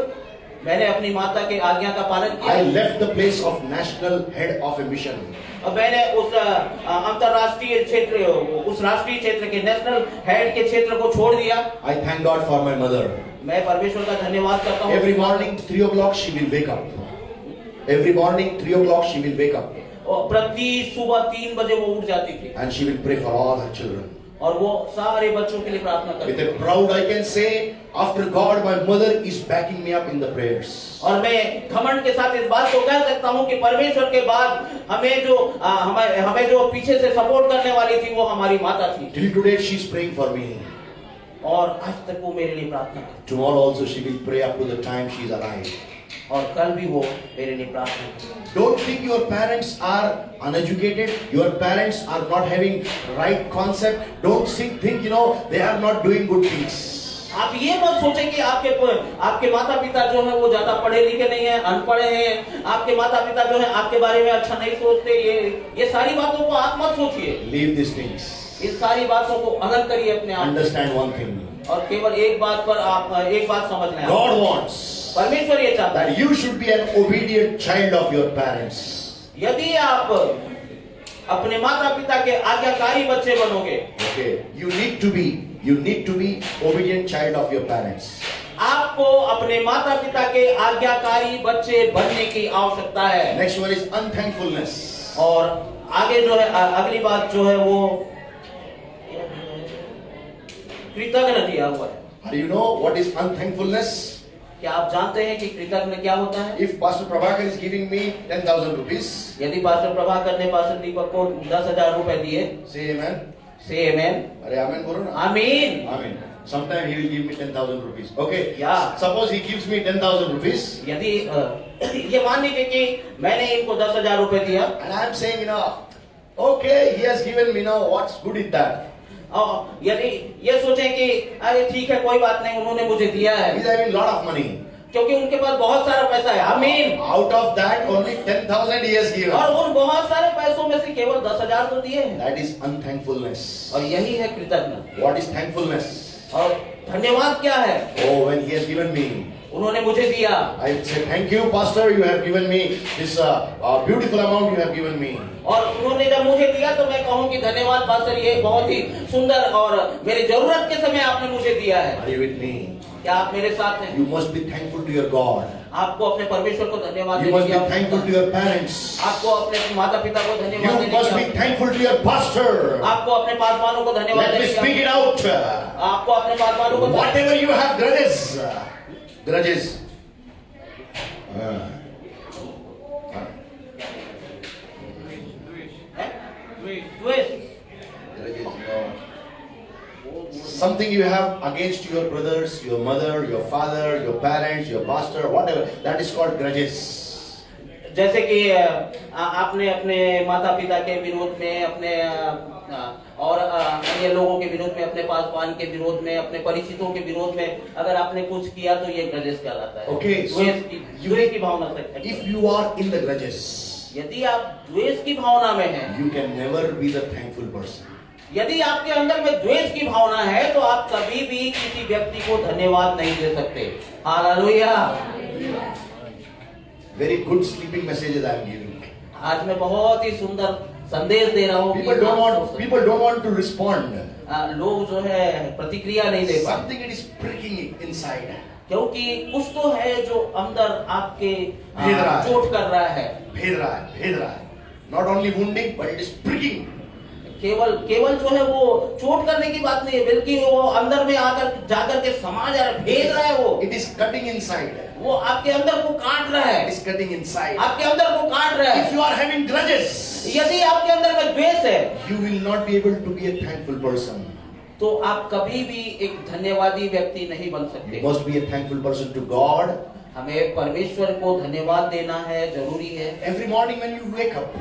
मैंने अपनी माता के आज्ञा का पालन किया। I left the place of national head of a mission. और मैंने उस अंतरराष्ट्रीय क्षेत्र, उस राष्ट्रीय क्षेत्र के नेशनल हेड के क्षेत्र को छोड़ दिया। I thank God for my mother. मैं परमेश्वर का धन्यवाद करता हूँ। Every morning 3 o'clock she will wake up. Every morning 3 o'clock she will wake up. और प्रति सुबह 3 बजे वो उठ जाती थी And she will pray for all her children. और वो सारे बच्चों के लिए प्रार्थना करती With थी। a proud I can say, after God, my mother is backing me up in the prayers. और मैं घमंड के साथ इस बात को कह सकता हूँ कि परमेश्वर के बाद हमें जो पीछे से सपोर्ट करने वाली थी वो हमारी माता थी। Till today she is praying for me. और आज तक वो मेरे लिए प्रार्थना करती Tomorrow also she will pray up to the time she is alive. है और कल भी वो मेरे लिए प्रार्थना करती है। Don't think your parents are uneducated. Your parents are not having right concept. Don't think they are not doing good things. आप ये मत सोचें कि आपके माता पिता जो है वो ज्यादा पढ़े लिखे नहीं है, अनपढ़ हैं। आपके माता पिता जो है आपके बारे में अच्छा नहीं सोचते। ये सारी बातों को आप मत सोचिए। Leave these things. इन सारी बातों को अलग करिए अपने आप। Understand one thing. और केवल एक बात समझ लें। God wants परमेश्वर ये चाहता है that you should be an obedient child of your parents. यदि आप अपने माता पिता के आज्ञाकारी बच्चे बनोगे, Okay, you need to be obedient child of your parents. आपको अपने माता पिता के आज्ञाकारी बच्चे बनने की आवश्यकता है। Next one is unthankfulness. और आगे जो है अगली बात जो है वो कृतज्ञ दिया हुआ है। Do you know what is unthankfulness? क्या आप जानते हैं कि कृतज्ञ क्या होता है? If Pastor Prabhakar is giving me 10,000 rupees, यदि पास्टर प्रभाकर ने पास्टर दीपक को 10,000 रुपए दिए, say amen. से आमेन। अरे amen बोलो ना. आमीन। Amen. Sometime he will give me 10,000 rupees. Okay. Yeah. Suppose he gives me 10,000 rupees. यदि ये मान लीजिए कि मैंने इनको 10,000 रुपए दिया And I am saying, okay, he has given me, what's good in that? और यदि ये सोचें कि अरे ठीक है कोई बात नहीं, उन्होंने मुझे दिया है He's having lot of money. क्योंकि उनके पास बहुत सारा पैसा है। आमीन। Out of that, only 10,000 he has given. और उन बहुत सारे पैसों में से केवल 10,000 तो दिए हैं। That is unthankfulness. और यही है कृतज्ञ। What is thankfulness? और धन्यवाद क्या है? Oh, when he has given me, उन्होंने मुझे दिया, I say thank you, Pastor. You have given me this beautiful amount. You have given me. और उन्होंने जब मुझे दिया तो मैं कहूँ कि धन्यवाद पास्टर, ये बहुत ही सुंदर और मेरी जरूरत के समय आपने मुझे दिया है। Are you with me? क्या आप मेरे साथ हैं? You must be thankful to your God. आपको अपने परमेश्वर को धन्यवाद You देने must की be आवश्यकता thankful है। to your parents. आपको अपने माता पिता को धन्यवाद You देने की must be आवश्यकता है। thankful to your pastor. आपको अपने पासवानों को धन्यवाद Let me देने की speak it आवश्यकता है। out. आपको अपने पासवानों को Whatever you have grudges. Grudges. Something you have against your brothers, your mother, your father, your parents, your pastor, whatever, that is called grudges. जैसे कि आपने अपने माता पिता के विरोध में, अपने और अन्य लोगों के विरोध में, अपने पासवान के विरोध में, अपने परिचितों के विरोध में अगर आपने कुछ किया तो ये ग्रजेस कहलाता है। Okay, so द्वेष की भावना से। If you are in the grudges, यदि आप द्वेष की भावना में हैं, you can never be the thankful person. यदि आपके अंदर में द्वेष की भावना है तो आप कभी भी किसी व्यक्ति को धन्यवाद नहीं दे सकते। Hallelujah. Very good sleeping messages I am giving. आज मैं बहुत ही सुंदर संदेश दे रहा हूँ। People don't want to respond. लोग जो है प्रतिक्रिया नहीं दे पाते Something it is pricking inside. क्योंकि कुछ तो है जो अंदर आपके भेद रहा है। चोट कर रहा है। भेद रहा है. Not only wounding, but it is pricking. केवल जो है वो चोट करने की बात नहीं है, बल्कि वो अंदर में आकर जाकर के समा जा रहा है, भेद रहा है वो। It is cutting inside. वो आपके अंदर को काट रहा है। It is cutting inside. आपके अंदर को काट रहा है। If you are having grudges, यदि आपके अंदर में द्वेष है, you will not be able to be a thankful person. तो आप कभी भी एक धन्यवादी व्यक्ति नहीं बन सकते। You must be a thankful person to God. हमें परमेश्वर को धन्यवाद देना है, जरूरी है। Every morning when you wake up,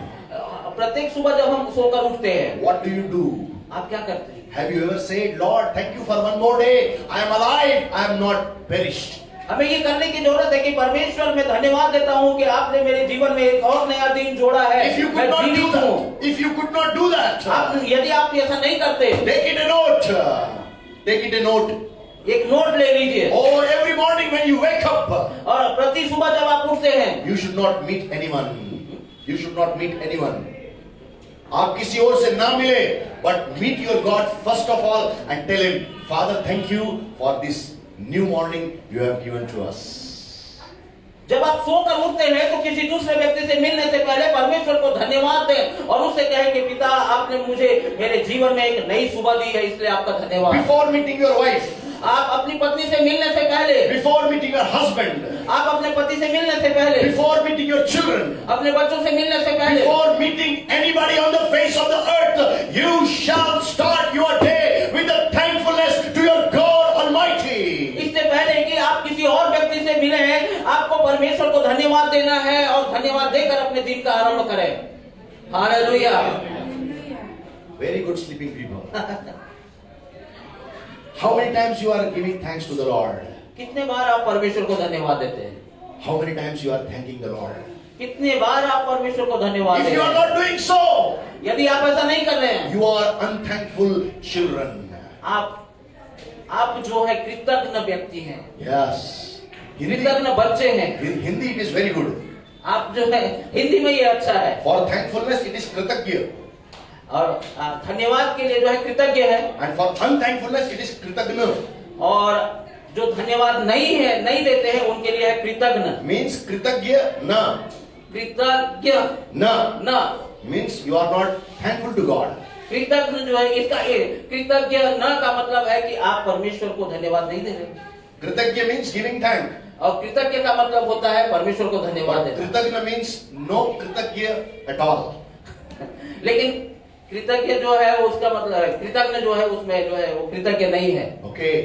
प्रत्येक सुबह जब हम सोकर उठते हैं, what do you do? आप क्या करते हैं? Have you ever said, Lord, thank you for one more day. I am alive. I am not perished. हमें ये करने की जरूरत है कि परमेश्वर मैं धन्यवाद देता हूँ कि आपने मेरे जीवन में एक और नया दिन जोड़ा है। If you मैं could not do जीवित हूँ। that, if you could not do that, यदि आप ऐसा नहीं करते, take it a note. Take it a note. एक नोट ले लीजिए। Oh, every morning when you wake up, और प्रति सुबह जब आप उठते हैं, you should not meet anyone. You should not meet anyone. आप किसी और से ना मिले, but meet your God first of all and tell him, Father, thank you for this new morning you have given to us. जब आप सोकर उठते हैं तो किसी दूसरे व्यक्ति से मिलने से पहले परमेश्वर को धन्यवाद दें और उससे कहें कि पिता, आपने मुझे मेरे जीवन में एक नई सुबह दी है, इसलिए आपका धन्यवाद। Before meeting your wife, आप अपनी पत्नी से मिलने से पहले, before meeting your husband, आप अपने पति से मिलने से पहले, before meeting your children, अपने बच्चों से मिलने से पहले, before meeting anybody on the face of the earth, you shall start your day with a thankfulness to your God Almighty. इससे पहले कि आप किसी और व्यक्ति से मिले, आपको परमेश्वर को धन्यवाद देना है और धन्यवाद देकर अपने दिन का आरंभ करें। Hallelujah. Very good sleeping people. How many times you are giving thanks to the Lord? कितने बार आप परमेश्वर को धन्यवाद देते हैं? How many times you are thanking the Lord? कितने बार आप परमेश्वर को धन्यवाद If देते you are हैं? not doing so, यदि आप ऐसा नहीं कर रहे हैं, you are unthankful children. आप जो है कृतज्ञ व्यक्ति हैं, Yes. कृतज्ञ बच्चे हैं। In Hindi it is very good. आप जो है हिंदी में ये अच्छा है For thankfulness it is kritagya. और धन्यवाद के लिए जो है कृतज्ञ है, And for unthankfulness it is kritagna. और जो धन्यवाद नहीं देते हैं उनके लिए है कृतज्ञ। Means kritagya na. कृतज्ञ Na. न Means you are not thankful to God. कृतज्ञ जो है, इसका कृतज्ञ न का मतलब है कि आप परमेश्वर को धन्यवाद नहीं दे रहे। Kritagya means giving thanks. और कृतज्ञ का मतलब होता है परमेश्वर को धन्यवाद देना। Kritagna means no kritagya at all. लेकिन कृतज्ञ जो है उसका मतलब है, कृतज्ञ जो है उसमें जो है वो कृतज्ञ नहीं है। Okay.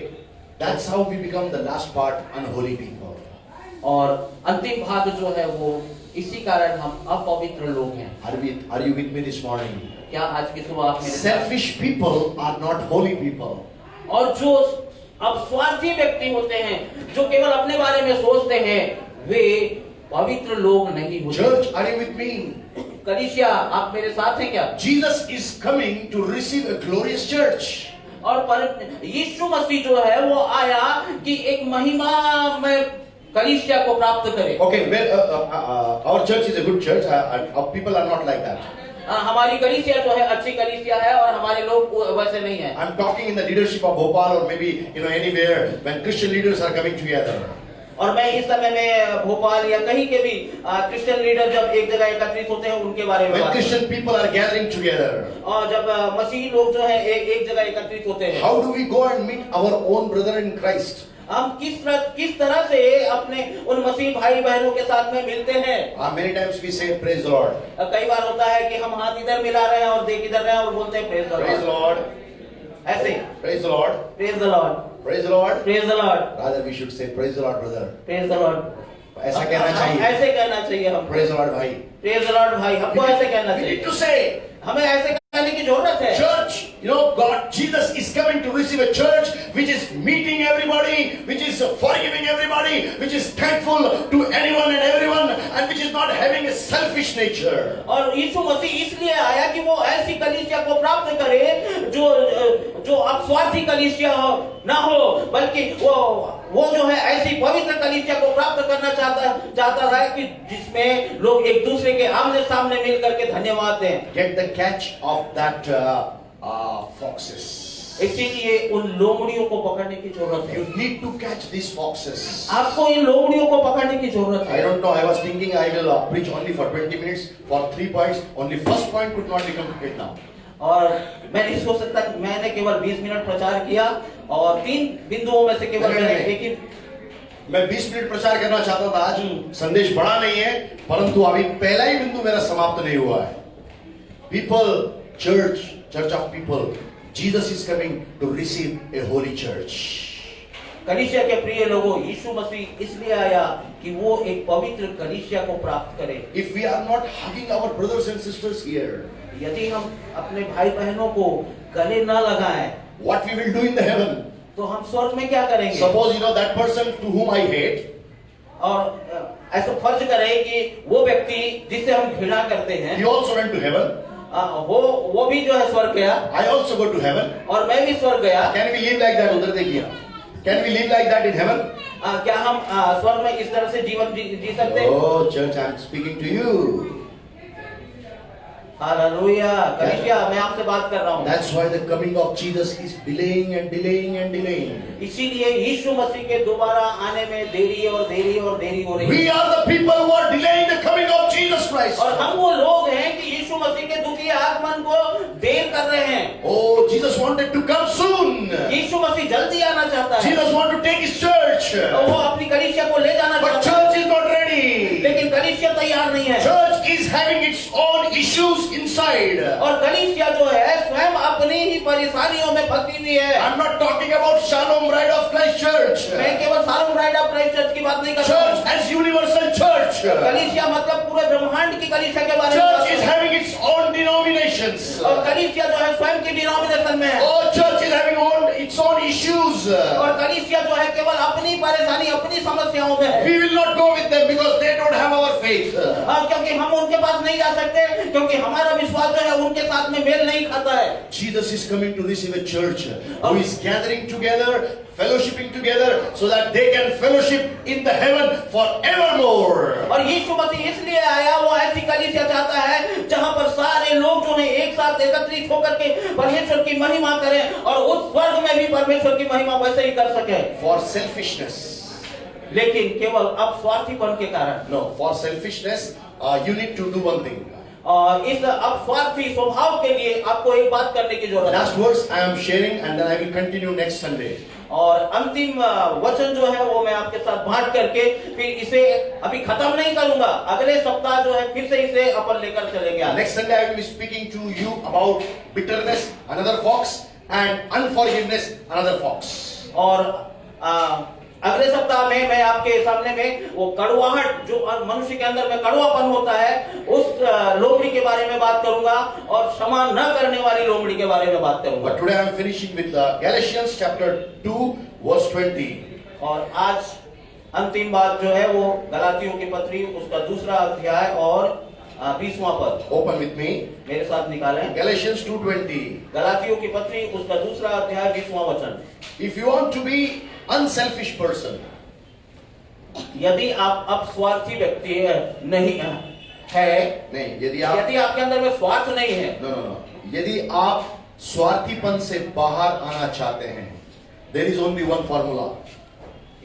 That's how we become the last part unholy people. और अंतिम भाग जो है वो इसी कारण हम अपवित्र लोग हैं। Are you with me this morning? क्या आज की सुबह आप मेरे साथ? Selfish people are not holy people. और जो अब स्वार्थी व्यक्ति होते हैं, जो केवल अपने बारे में सोचते हैं, वे पवित्र लोग नहीं होते। Church, are you with me? कलीसिया, आप मेरे साथ हैं क्या? Jesus is coming to receive a glorious church. और पर यीशु मसीह जो है वो आया कि एक महिमा में कलीसिया को प्राप्त करे। Okay, well, our church is a good church. Our people are not like that. हमारी कलीसिया जो है अच्छी कलीसिया है और हमारे लोग वैसे नहीं है। I'm talking in the leadership of Bhopal or maybe anywhere when Christian leaders are coming together. और मैं इस समय में भोपाल या कहीं के भी क्रिश्चियन लीडर जब एक जगह एकत्रित होते हैं उनके बारे में When बात Christian people are gathering together, और जब मसीही लोग जो है एक जगह एकत्रित होते हैं, how do we go and meet our own brother in Christ? हम किस तरह से अपने उन मसीही भाई बहनों के साथ में मिलते हैं? Many times we say praise the Lord. कई बार होता है कि हम हाथ इधर मिला रहे हैं और देख इधर रहे हैं और बोलते हैं praise the Praise the Lord. Lord. ऐसे Praise the Lord. Praise the Lord, Praise the Lord. Praise the Lord, Rather we should say praise the Lord, brother. Praise the Lord. ऐसा कहना चाहिए। ऐसे कहना चाहिए हम। Praise the Lord, भाई. Praise the Lord भाई, हमको ऐसे कहना We need चाहिए। to say, हमें ऐसे कहने की जरूरत है। church, God, Jesus is coming to receive a church which is meeting everybody, which is forgiving everybody, which is thankful to anyone and everyone, and which is not having a selfish nature. और यीशु मसीह इसलिए आया कि वो ऐसी कलीसिया को प्राप्त करे जो अपस्वार्थी कलीसिया ना हो, बल्कि वो जो है ऐसी पवित्र कलीसिया को प्राप्त करना चाहता है कि जिसमें लोग एक दूसरे के आमने सामने मिल करके धन्यवाद दें। Get the catch of that foxes. इसीलिए उन लोमड़ियों को पकड़ने की जरूरत है। You need to catch these foxes. आपको इन लोमड़ियों को पकड़ने की जरूरत I है। don't know. I was thinking I will preach only for 20 minutes for 3 points. Only first point could not be completed now. और मैं नहीं सोच सकता, मैंने केवल 20 मिनट प्रचार किया और 3 बिंदुओं में से केवल मैंने एक ही। मैं 20 मिनट प्रचार करना चाहता था आज। संदेश बड़ा नहीं है, परंतु अभी पहला ही बिंदु मेरा समाप्त नहीं हुआ है। People, church of people, Jesus is coming to receive a holy church. कलीसिया के प्रिय लोगों, यीशु मसीह इसलिए आया कि वो एक पवित्र कलीसिया को प्राप्त करे। If we are not hugging our brothers and sisters here, यदि हम अपने भाई बहनों को गले न लगाएं, what we will do in the heaven? तो हम स्वर्ग में क्या करेंगे? Suppose you know that person to whom I hate, और ऐसा फर्ज करें कि वो व्यक्ति जिसे हम घृणा करते हैं, he also went to heaven. वो भी जो है स्वर्ग गया, I also go to heaven. और मैं भी स्वर्ग गया। Can we live like that? उधर देखिए। Can we live like that in heaven? क्या हम स्वर्ग में इस तरह से जीवन जी सकते हैं? Oh, church, I'm speaking to you. Hallelujah, कलीसिया मैं आपसे बात कर रहा हूँ। That's why the coming of Jesus is delaying and delaying and delaying. इसीलिए यीशु मसीह के दोबारा आने में देरी और देरी और देरी हो रही है। We are the people who are delaying the coming of Jesus Christ. और हम वो लोग हैं कि यीशु मसीह के द्वितीय आगमन को देर कर रहे हैं। Oh, Jesus wanted to come soon. यीशु मसीह जल्दी आना चाहता है। Jesus wanted to take his church. और वो अपनी कलीसिया को ले जाना But चाहता है। church is not ready. लेकिन कलीसिया तैयार नहीं है। Church is having its own issues inside. और कलीसिया जो है स्वयं अपनी ही परेशानियों में फंसी हुई है। I'm not talking about Shalom Bride of Christ Church. मैं केवल सालों ब्राइड ऑफ क्राइस्ट चर्च की बात नहीं कर रहा हूँ। Church as universal church. कलीसिया मतलब पूरे ब्रह्मांड की कलीसिया के बारे में बात Church कर is रहा हूँ। having its own denominations. और कलीसिया जो है स्वयं की डिनोमिनेशन में है। Oh, church is having its own issues. और कलीसिया जो है केवल अपनी परेशानी अपनी समस्याओं में है। We will not go with them because they don't have our faith. क्योंकि हम उनके पास नहीं जा सकते, क्योंकि हमारा विश्वास जो है उनके साथ में मेल नहीं खाता है। Jesus is coming to receive a church who is gathering together, fellowshipping together, so that they can fellowship in the heaven forevermore. और यीशु मसीह इसलिए आया, वो ऐसी कलीसिया चाहता है जहां पर सारे लोग जो है एक साथ एकत्रित होकर के परमेश्वर की महिमा करें और उस स्वर्ग में भी परमेश्वर की महिमा वैसे ही कर सके। For selfishness. लेकिन केवल अब स्वार्थीपन के कारण, No, for selfishness, you need to do one thing. और इस अब स्वार्थी स्वभाव के लिए आपको एक बात करने की जरूरत है। Last verse I am sharing and then I will continue next Sunday. और अंतिम वचन जो है वो मैं आपके साथ बांट करके फिर इसे अभी खत्म नहीं करूंगा, अगले सप्ताह जो है फिर से इसे अपन लेकर चलेंगे। Next Sunday I will be speaking to you about bitterness, another fox, and unforgiveness, another fox. और अगले सप्ताह में मैं आपके सामने में वो कड़वाहट जो मनुष्य के अंदर में कड़वापन होता है उस लोमड़ी के बारे में बात करूंगा और क्षमा न करने वाली लोमड़ी के बारे में बात करूंगा। But today I am finishing with Galatians chapter 2 verse 20. और आज अंतिम बात जो है वो गलातियों की पत्री उसका दूसरा अध्याय और 20वां पद। Open with me. मेरे साथ निकालें। Galatians 2:20. गलातियों की पत्री उसका दूसरा अध्याय 20वां वचन। If you want to be unselfish person, यदि आप अब स्वार्थी व्यक्ति नहीं है, नहीं, यदि आप यदि आपके अंदर में स्वार्थ नहीं है, no, यदि आप स्वार्थीपन से बाहर आना चाहते हैं, there is only one formula.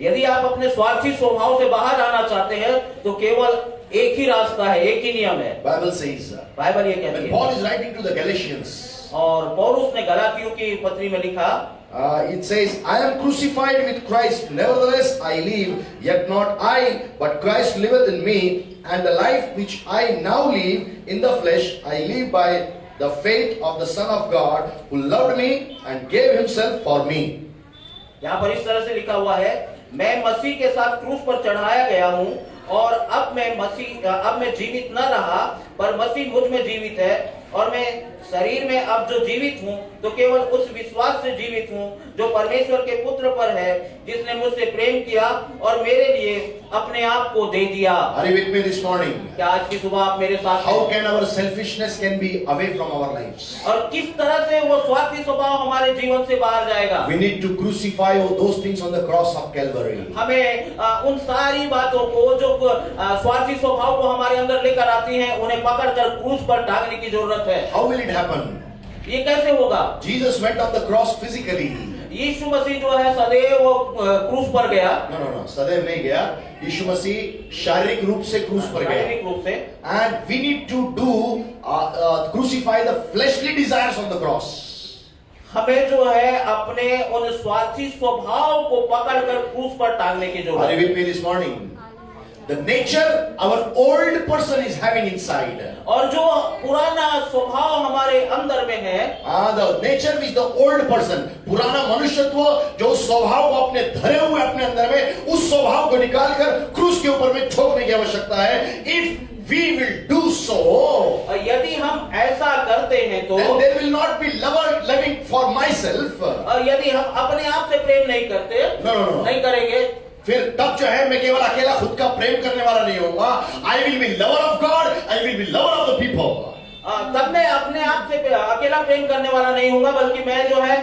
यदि आप अपने स्वार्थी स्वभाव से बाहर आना चाहते हैं तो केवल एक ही रास्ता है, एक ही नियम है। Bible says, बाइबल ये कहती when है। Paul is writing to the Galatians, और पौलुस ने गलातियों की पत्री में लिखा, it says, I am crucified with Christ, nevertheless I live, yet not I, but Christ liveth in me, and the life which I now live in the flesh, I live by the faith of the Son of God, who loved me and gave himself for me. यहाँ पर इस तरह से लिखा हुआ है, मैं मसीह के साथ क्रूस पर चढ़ाया गया हूँ और अब मैं जीवित न रहा पर मसीह मुझ में जीवित है, और मैं शरीर में अब जो जीवित हूँ तो केवल उस विश्वास से जीवित हूँ जो परमेश्वर के पुत्र पर है, जिसने मुझसे प्रेम किया और मेरे लिए अपने आप को दे दिया। Are you with me this morning? क्या आज की सुबह आप मेरे साथ How हैं? can our selfishness can be away from our lives? और किस तरह से वो स्वार्थी स्वभाव हमारे जीवन से बाहर जाएगा? We need to crucify all those things on the cross of Calvary. हमें उन सारी बातों को जो स्वार्थी स्वभाव को हमारे अंदर लेकर आती हैं उन्हें पकड़कर क्रूस पर टांगने की जरूरत है। How will it happen? ये कैसे होगा? Jesus went on the cross physically. यीशु मसीह जो है सदैव वो क्रूस पर गया। No, सदैव नहीं गया। यीशु मसीह शारीरिक रूप से क्रूस पर गया। शारीरिक रूप से। And we need to do crucify the fleshly desires on the cross. हमें जो है अपने उन स्वार्थी स्वभाव को पकड़कर क्रूस पर टांगने की Are जरूरत you है। with me this morning? the nature our old person is having inside. और जो पुराना स्वभाव हमारे अंदर में है, The nature which the old person, पुराना मनुष्यत्व जो उस स्वभाव को अपने धरे हुए अपने अंदर में, उस स्वभाव को निकालकर क्रूस के ऊपर में ठोकने की आवश्यकता है. If we will do so, और यदि हम ऐसा करते हैं तो then there will not be loving for myself. और यदि हम अपने आप से प्रेम नहीं करते, No. नहीं करेंगे, फिर तब जो है मैं केवल अकेला खुद का प्रेम करने वाला नहीं होगा. I will be lover of God, I will be lover of the people. तब मैं अपने आप से अकेला प्रेम करने वाला नहीं होगा, बल्कि मैं जो है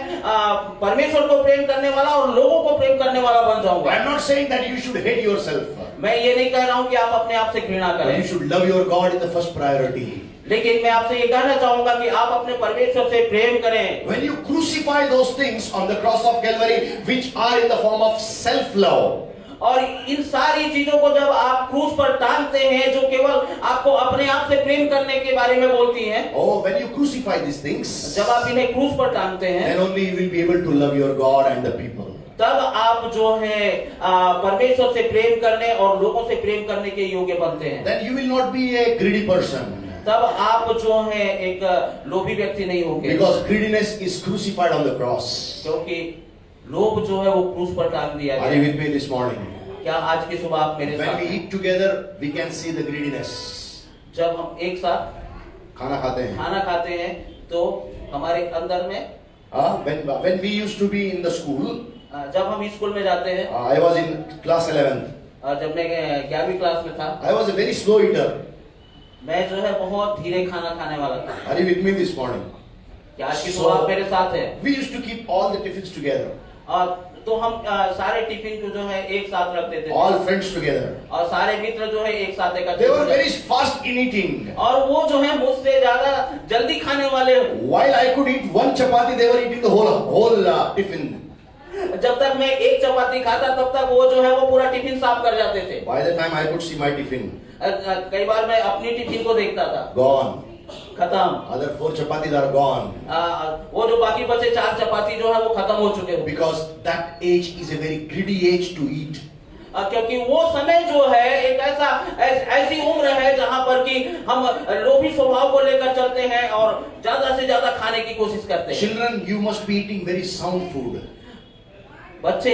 परमेश्वर को प्रेम करने वाला और लोगों को प्रेम करने वाला बन जाऊंगा. I am not saying that you should hate yourself. मैं ये नहीं कह रहा हूँ कि आप अपने आप से घृणा But करें, you should love your God in the first priority. लेकिन मैं आपसे ये कहना चाहूंगा कि आप अपने परमेश्वर से प्रेम करें. When you crucify those things on the cross of Calvary, which are in the form of self-love, और इन सारी चीजों को जब आप क्रूस पर टांगते हैं, जो केवल आपको अपने आप से प्रेम करने के बारे में बोलती हैं, when you crucify these things, जब आप इन्हें क्रूस पर टांगते हैं, then only you will be able to love your God and the people. तब आप जो है परमेश्वर से प्रेम करने और लोगों से प्रेम करने के योग्य बनते हैं. Then you will not be a greedy person. तब आप जो है एक लोभी व्यक्ति नहीं होंगे, Because greediness is crucified on the cross. क्योंकि लोभ जो है वो क्रूस पर टांग दिया Are you गया. with me this morning? क्या आज की सुबह आप मेरे When साथ we हैं? eat together, we can see the greediness. जब हम एक साथ खाना खाते हैं. खाना खाते हैं तो हमारे अंदर में, When we used to be in the school, जब हम स्कूल में जाते हैं, I was in class 11th. जब मैं 11वीं क्लास में था, I was a very slow eater. मैं जो है बहुत धीरे खाना खाने वाला था. Are you with me this morning? क्या आज की सुबह आप मेरे साथ हैं? We used to keep all the tiffins together, तो हम सारे टिफिन को जो है एक साथ रख देते थे, all friends together. और सारे मित्र जो है एक साथ They एकत्रित were हो जाते very fast in eating. थे. और वो जो है मुझसे ज्यादा जल्दी खाने वाले. While I could eat one chapati, they were eating the whole tiffin. जब तक मैं एक चपाती खाता तब तक वो जो है वो पूरा टिफिन साफ कर जाते थे. By the time I could see my tiffin, कई बार मैं अपनी टिफिन को देखता था, gone. खत्म. Other 4 chapatis are gone. वो जो बाकी बचे 4 चपाती जो है वो खत्म हो चुके हो. Because that age is a very greedy age to eat. क्योंकि वो समय जो है एक ऐसी उम्र है जहां पर कि हम लोभी स्वभाव को लेकर चलते हैं और ज्यादा से ज्यादा खाने की कोशिश करते हैं. Children, you must be eating very sound food. बच्चे,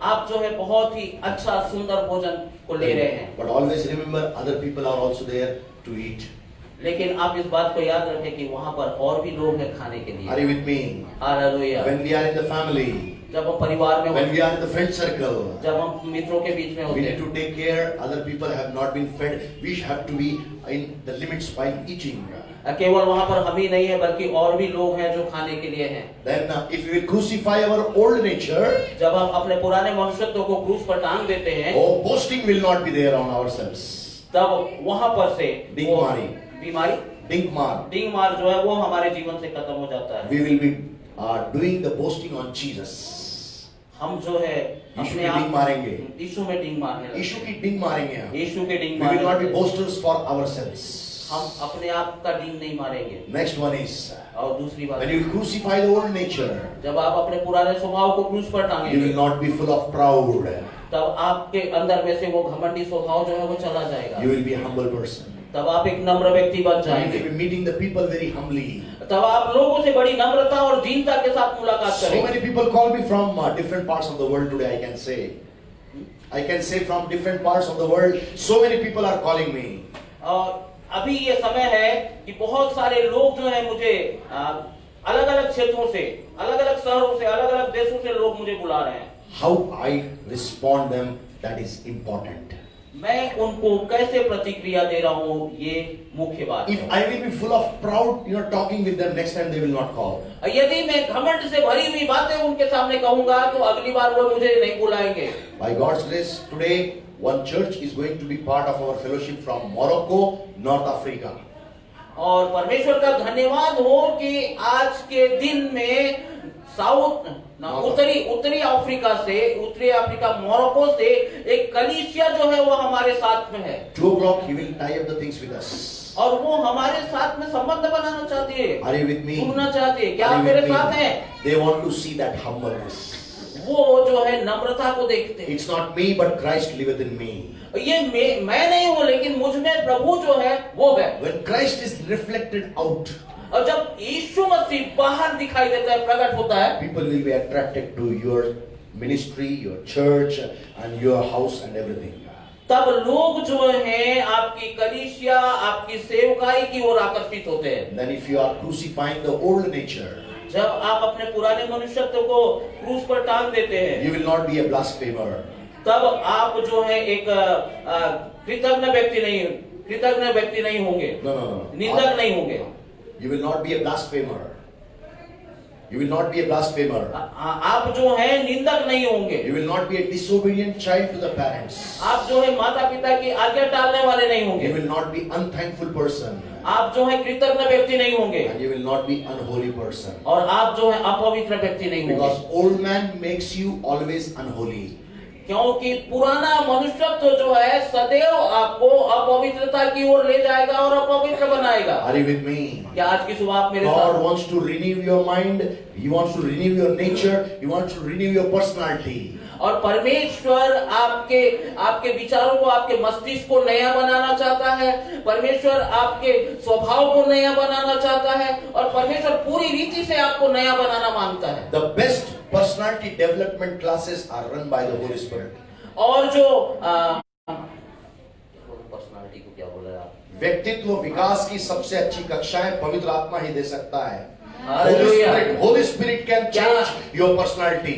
आप जो है बहुत ही अच्छा सुंदर भोजन को ले रहे हैं, But always remember, other people are also there to eat. लेकिन आप इस बात को याद रखें कि वहां पर और भी लोग हैं खाने के Are लिए. you with me? Hallelujah. When we are in the family, जब हम परिवार में when होते we are in the friend circle, जब हम मित्रों के बीच में we होते need हैं, to take care. Other people have not been fed. We have to be in the limits by eating. केवल वहां पर हम ही नहीं है बल्कि और भी लोग हैं जो खाने के लिए हैं. Then, if we will crucify our old nature, जब हम अपने पुराने मनुष्यत्व को क्रूस पर टांग देते हैं, boasting will not be there on ourselves. तब वहां पर से बीमारी, डिंग मार जो है वो हमारे जीवन से खत्म हो जाता है. we will be doing the boasting on Jesus. हम जो है यीशु अपने की डिंग आप मारेंगे. यीशु में डिंग मारने लगते यीशु हैं. की डिंग मारेंगे हम. यीशु के डिंग We will not be मारेंगे. boasters for ourselves. हम अपने आप का डिंग नहीं मारेंगे. Next one is, और दूसरी बात, when you crucify the old nature, जब आप अपने पुराने स्वभाव को क्रूस पर you टांगेंगे, will not be full of proud. तब आपके अंदर में से वो घमंडी स्वभाव जो है वो चला जाएगा. You will be a humble person. तब आप एक नम्र व्यक्ति बन You जाएंगे. will be meeting the people very humbly. तब आप लोगों से बड़ी नम्रता और दीनता के साथ मुलाकात So करेंगे. many people call me from different parts of the world today. I can say from different parts of the world. So many people are calling me. और अभी ये समय है कि बहुत सारे लोग जो है मुझे अलग अलग क्षेत्रों से, अलग अलग शहरों से, अलग अलग देशों से लोग मुझे बुला रहे हैं. How I respond them, that is important. मैं उनको कैसे प्रतिक्रिया दे रहा हूँ ये मुख्य बात If है. I will be full of proud, talking with them, next time they will not call. यदि मैं घमंड से भरी हुई बातें उनके सामने कहूंगा तो अगली बार वो मुझे नहीं बुलाएंगे. By God's grace, today one church is going to be part of our fellowship from Morocco, North Africa. और परमेश्वर का धन्यवाद हो कि आज के दिन में उत्तरी अफ्रीका मोरक्को से एक कलीसिया जो है वो हमारे साथ में है. 2 o'clock he will tie up the things with us. और वो हमारे साथ में संबंध बनाना चाहती है. Are you with me? सुनना चाहती है. क्या Are आप you मेरे with me? साथ हैं? They want to see that humbleness. वो जो है नम्रता को देखते हैं। It's not me, but Christ liveth in me. ये मैं नहीं हूँ, लेकिन मुझ में प्रभु जो है वो है। When Christ is reflected out, और जब यीशु मसीह बाहर दिखाई देता है, प्रकट होता है, people will be attracted to your ministry, your church, and your house and everything. तब लोग जो हैं आपकी कलीसिया, आपकी सेवकाई की ओर आकर्षित होते हैं। Then if you are crucifying the old nature, जब आप अपने पुराने मनुष्यत्व को क्रूस पर टांग देते हैं, you will not be a blasphemer. तब आप जो है एक कृतज्ञ व्यक्ति नहीं होंगे, No, no, no. निंदक नहीं होंगे। You will not be a blasphemer. You will not be a blasphemer. आप जो है निंदक नहीं होंगे। You will not be a disobedient child to the parents. आप जो है माता पिता की आज्ञा टालने वाले नहीं You होंगे। will not be unthankful person. आप जो है कृतज्ञ व्यक्ति नहीं होंगे, And you will not be unholy person. और आप जो है अपवित्र व्यक्ति नहीं होंगे। Because old man makes you always unholy. क्योंकि पुराना मनुष्यत्व जो है सदैव आपको अपवित्रता की ओर ले जाएगा और अपवित्र बनाएगा। Are you with me? क्या आज की सुबह आप मेरे God साथ? wants to renew your mind. He wants to renew your nature. He wants to renew your personality. और परमेश्वर आपके विचारों को, आपके मस्तिष्क को नया बनाना चाहता है। परमेश्वर आपके स्वभाव को नया बनाना चाहता है, और परमेश्वर पूरी रीति से आपको नया बनाना मांगता है। The best personality development classes are run by the Holy Spirit. और जो पर्सनालिटी को क्या बोला आप? व्यक्तित्व विकास की सबसे अच्छी कक्षाएं पवित्र आत्मा ही दे सकता है। Hallelujah. Holy Spirit can change your personality.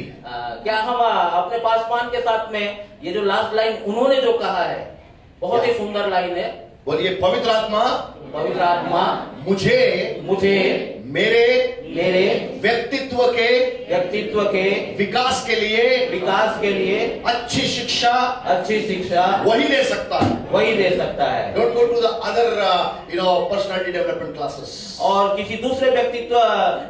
क्या हम अपने पासवान के साथ में ये जो लास्ट लाइन उन्होंने जो कहा है, बहुत ही सुंदर लाइन है। बोलिए, पवित्र आत्मा पवित्र आत्मा मुझे मेरे व्यक्तित्व के विकास के लिए अच्छी शिक्षा वही दे सकता है। Don't go to the other personality development classes. और किसी दूसरे व्यक्तित्व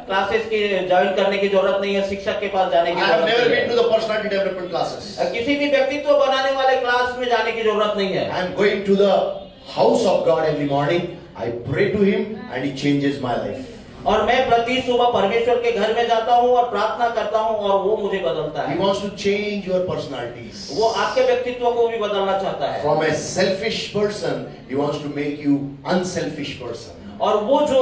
क्लासेस की ज्वाइन करने की जरूरत नहीं है, शिक्षक के पास जाने की I have जरूरत never नहीं been है। to the personality development classes. किसी भी व्यक्तित्व बनाने वाले क्लास में जाने की जरूरत नहीं है। I am going to the house of God every morning. I pray to Him and He changes my life. और मैं प्रति सुबह परमेश्वर के घर में जाता हूँ और प्रार्थना करता हूँ, और वो मुझे बदलता He है। wants to change your personalities. वो आपके व्यक्तित्व को भी बदलना चाहता है। From a selfish person, He wants to make you unselfish person. और वो जो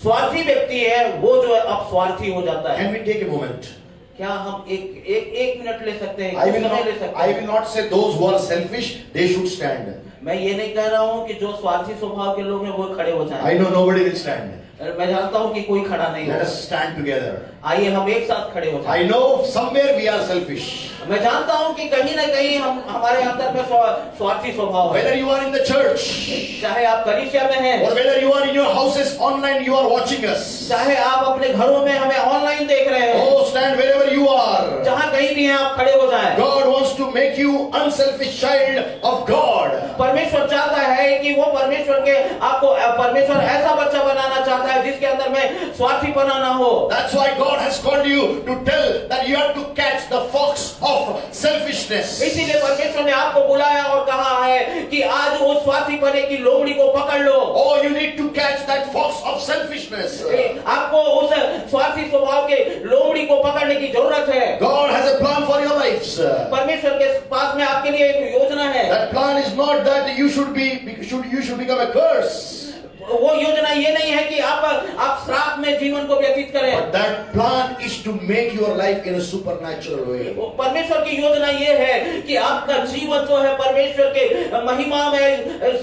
स्वार्थी व्यक्ति है, वो जो है अब स्वार्थी हो जाता है। Can we take a moment? क्या हम एक मिनट ले सकते हैं? समय ले सकते I हैं? will not say those who are selfish, they should stand. मैं ये नहीं कह रहा हूँ कि जो स्वार्थी स्वभाव के लोग हैं वो खड़े हो जाएं। I know nobody will stand. मैं जानता हूँ कि कोई खड़ा नहीं Let होगा। us stand together. आइए हम एक साथ खड़े हो I जाएं। know somewhere we are selfish. मैं जानता हूँ कि कहीं ना कहीं हमारे अंदर में स्वार्थी स्वभाव है। Whether you are in the church, चाहे आप कलीसिया में हैं, or whether you are in your houses online, you are watching us. चाहे आप अपने घरों में हमें ऑनलाइन देख रहे हैं, Oh, stand wherever you are. जहाँ कहीं भी हैं आप खड़े हो जाएं। God wants to make you unselfish child of God. परमेश्वर चाहता है कि वो परमेश्वर ऐसा बच्चा बनाना चाहता है जिसके अंदर में स्वार्थीपना ना हो। That's why God has called you to tell that you have to catch the fox of selfishness. इसीलिए परमेश्वर ने आपको बुलाया और कहा है कि आज उस स्वार्थीपने की लोमड़ी को पकड़ लो। Oh, you need to catch that fox of selfishness. आपको उस स्वार्थी स्वभाव के लोमड़ी को पकड़ने की जरूरत है। God has a plan for your lives. परमेश्वर के पास में आपके लिए एक योजना है। That plan is not that you should become a curse. वो योजना ये नहीं है कि आप श्राप में जीवन को व्यतीत करें। But that plan is to make your life in a supernatural way. परमेश्वर की योजना ये है कि आपका जीवन जो है परमेश्वर के महिमा में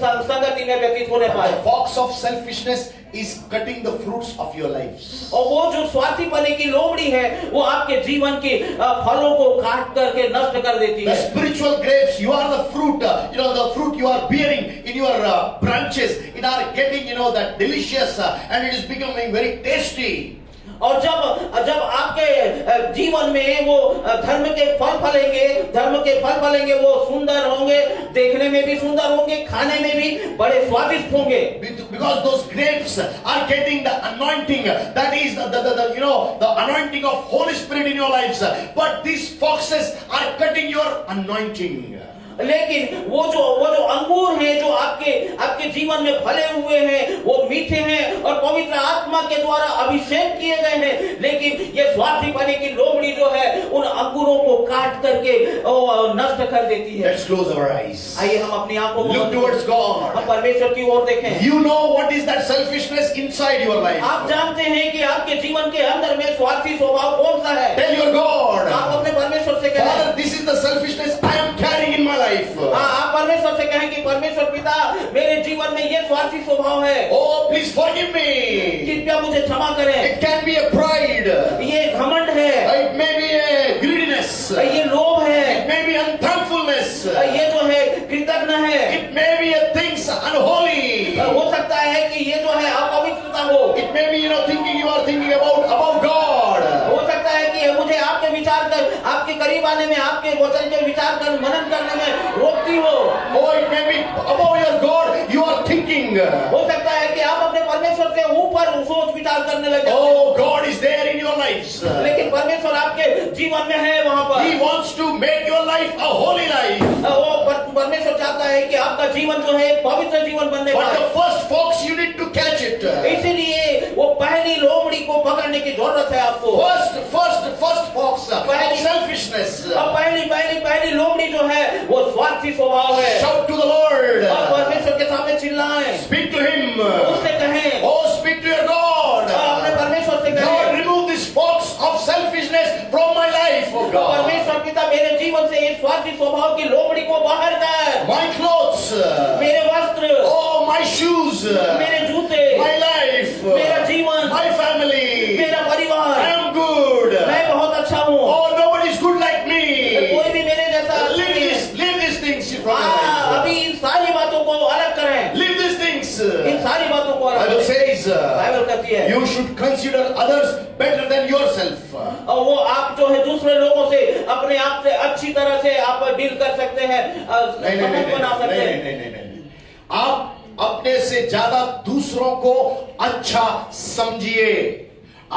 संगति में व्यतीत होने पाए। The fox of selfishness is cutting the fruits of your lives. और वो जो स्वार्थीपने की लोमड़ी है वो आपके जीवन के फलों को काट करके नष्ट कर देती The है। spiritual grapes, you are the fruit, the fruit you are bearing in your branches, it are getting, that delicious and it is becoming very tasty. और जब आपके जीवन में वो धर्म के फल फलेंगे, वो सुंदर होंगे, देखने में भी सुंदर होंगे, खाने में भी बड़े स्वादिष्ट होंगे। Because those grapes are getting the anointing, that is the anointing of Holy Spirit in your lives. But these foxes are cutting your anointing. लेकिन वो जो अंगूर हैं जो आपके जीवन में फले हुए हैं वो मीठे हैं और पवित्र आत्मा के द्वारा अभिषेक किए गए हैं, लेकिन ये स्वार्थीपने की लोमड़ी जो है अंकुरों को काट करके नष्ट कर देती है। Let's close our eyes. आइए हम अपनी आंखों को Look बंद towards करें। God. हम परमेश्वर की ओर देखें। You know what is that selfishness inside your life. आप जानते हैं कि आपके जीवन के अंदर में स्वार्थी स्वभाव कौन सा है। Tell your God, आप अपने परमेश्वर से कहें, Father, this is the selfishness I am carrying in my life. आप परमेश्वर से कहें कि परमेश्वर पिता मेरे जीवन में ये स्वार्थी स्वभाव है, Oh, please forgive me. कृपया मुझे क्षमा करें। It can be a pride. ये घमंड है, It may be a greediness. ये लोभ है, It may be unthankfulness. ये जो है कृतज्ञ है, It may be a things unholy. हो सकता है कि ये जो है अपवित्रता हो, It may be, thinking you are thinking about God. हो सकता है कि मुझे आपके विचार कर, आपके करीब आने में, आपके वचन के विचार कर मनन करने में रोकती हो। Oh, it may be about your God you are thinking. हो सकता है कि आप अपने परमेश्वर के ऊपर सोच विचार करने लगे। Oh, God is there in your lives. लेकिन परमेश्वर आपके जीवन में है वहां पर। He wants to make your life a holy life. वो परमेश्वर चाहता है कि आपका जीवन जो है एक पवित्र जीवन बनने But पाए। the first fox you need to catch it. इसीलिए वो पहली लोमड़ी को पकड़ने की जरूरत है आपको। First fox of selfishness. अब पहली लोमड़ी जो है वो स्वार्थी स्वभाव है। Shout to the Lord. और परमेश्वर के सामने चिल्लाएं, Speak to Him. उससे कहें, Oh, speak to your God. अपने परमेश्वर से God, कहें, remove this fox of selfishness from my life, oh God. परमेश्वर पिता मेरे जीवन से इस स्वार्थी स्वभाव की लोमड़ी को बाहर कर। My clothes. मेरे वस्त्र, Oh, my shoes. मेरे जूते, My life. मेरा जीवन, My family. मेरा I परिवार, am good. मैं बहुत अच्छा हूँ। Oh, nobody is good like me. कोई भी मेरे जैसा अच्छा नहीं है। Leave these things from your life. अभी इन सारी बातों को अलग करें। Leave these things. इन सारी बातों को अलग Bible करें। says, बाइबल कहती है, you should consider others better than yourself. और वो आप जो है दूसरे लोगों से अपने आप से अच्छी तरह से आप डील कर सकते हैं, संबंध बना सकते हैं। नहीं। आप अपने से ज्यादा दूसरों को अच्छा समझिए।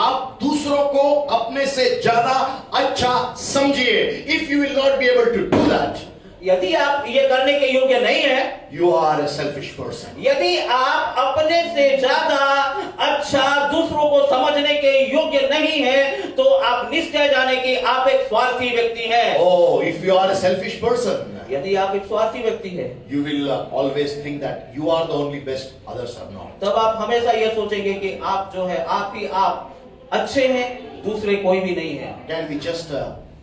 आप दूसरों को अपने से ज्यादा अच्छा समझिए। If you will not be able to do that, यदि आप ये करने के योग्य नहीं है, you are a selfish person. यदि आप अपने से ज्यादा अच्छा दूसरों को समझने के योग्य नहीं है, तो आप निश्चय जाने कि आप एक स्वार्थी व्यक्ति हैं। Oh, if you are a selfish person, यदि आप एक स्वार्थी व्यक्ति हैं, you will always think that you are the only best, others are not. तब आप हमेशा ये सोचेंगे कि आप जो है आप अच्छे हैं, दूसरे कोई भी नहीं है। Can we just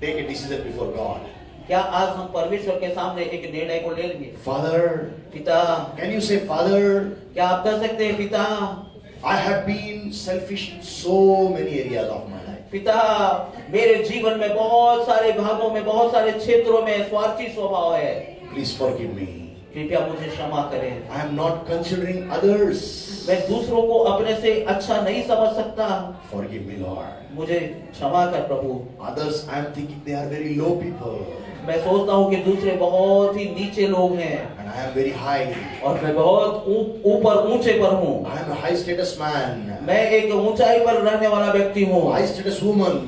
take a decision before God? क्या आज हम परमेश्वर के सामने एक निर्णय को ले लेंगे? Father, पिता, can you say, Father, क्या आप कह सकते हैं, पिता, I have been selfish in so many areas of my life. पिता, मेरे जीवन में बहुत सारे भागों में, बहुत सारे क्षेत्रों में स्वार्थी स्वभाव है। Please forgive me. कृपया मुझे क्षमा करें। I am not considering others. मैं दूसरों को अपने से अच्छा नहीं समझ सकता। Forgive me, Lord. मुझे क्षमा कर प्रभु। Others, I am thinking they are very low people. मैं सोचता हूँ कि दूसरे बहुत ही नीचे लोग हैं And I am very high. और मैं बहुत ऊपर ऊंचे पर हूँ। I am a high status man. मैं एक ऊंचाई पर रहने वाला व्यक्ति हूँ। High status woman.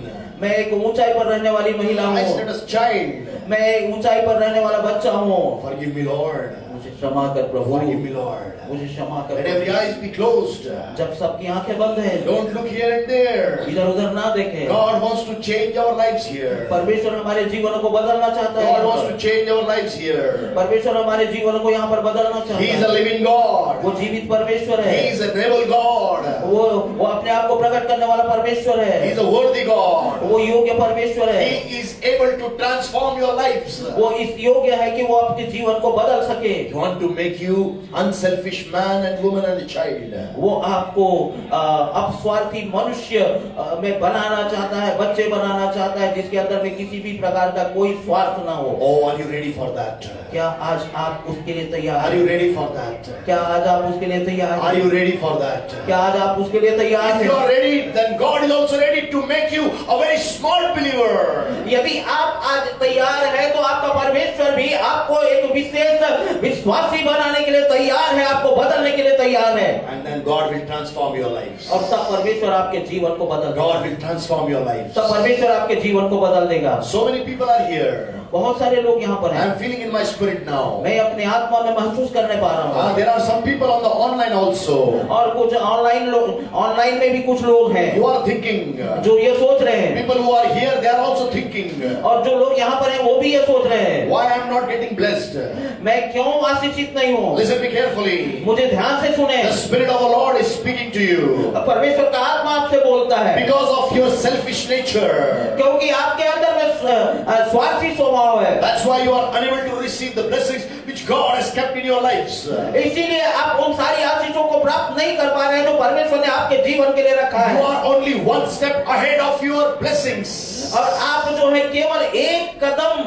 मैं एक ऊंचाई पर रहने वाली महिला High हूँ। status child. मैं एक ऊंचाई पर रहने वाला बच्चा हूँ। Forgive me, Lord. मुझे क्षमा कर प्रभु। Forgive me, Lord. मुझे क्षमा कर Let every Prabhu. eyes be closed. जब सबकी आंखें बंद हैं, Don't look here and there. इधर उधर ना देखें। God wants to change our lives here. परमेश्वर हमारे जीवनों को बदलना चाहता है। God wants to change our lives here. परमेश्वर हमारे जीवनों को यहाँ पर बदलना चाहता He is a है। living God. वो जीवित परमेश्वर है। He is a able God. वो अपने आप को प्रकट करने वाला परमेश्वर He है। is a worthy God. वो योग्य परमेश्वर है। He is able to transform your lives. वो इस योग्य है कि वो आपके जीवन को बदल सके। He wants to make you unselfish man and woman and child. वो आपको अपस्वार्थी मनुष्य में बनाना चाहता है, बच्चे बनाना चाहता है, जिसके अंदर में किसी भी प्रकार का कोई स्वार्थ ना हो। Oh, are you ready for that? क्या आज आप उसके लिए तैयार Are हैं? you ready for that? क्या आज आप उसके लिए तैयार Are हैं? you ready for that? क्या आज आप उसके लिए तैयार If you हैं? are ready, then God is also ready to make you a very smart believer. यदि आप आज तैयार हैं, तो आपका परमेश्वर भी आपको एक विशेष विश्वासी बनाने के लिए तैयार है, आपको बदलने के लिए तैयार है। And then God will transform your lives. और तब परमेश्वर आपके जीवन को बदल देगा। God will transform your lives. तब परमेश्वर आपके जीवन को बदल देगा। So many people are here. बहुत सारे लोग यहाँ पर I हैं। am feeling in my spirit now. मैं अपने आत्मा में महसूस करने पा रहा हूँ। There are some people on the online also. और कुछ ऑनलाइन में भी कुछ लोग हैं You are thinking. जो ये सोच रहे हैं, People who are here, they are also thinking. और जो लोग यहाँ पर हैं वो भी ये सोच रहे हैं, Why I am not getting blessed? मैं क्यों आशीषित नहीं हूँ। Listen me carefully. मुझे ध्यान से सुने, The Spirit of the Lord is speaking to you. परमेश्वर का आत्मा आपसे बोलता है, Because of your selfish nature. क्योंकि आपके अंदर में स्वार्थी स्वभाव है। That's why you are unable to receive the blessings which God has kept in your lives. इसीलिए आप उन सारी आशीषों को प्राप्त नहीं कर पा रहे हैं जो परमेश्वर ने आपके जीवन के लिए रखा You है। are only one step ahead of your blessings. और आप जो है केवल एक कदम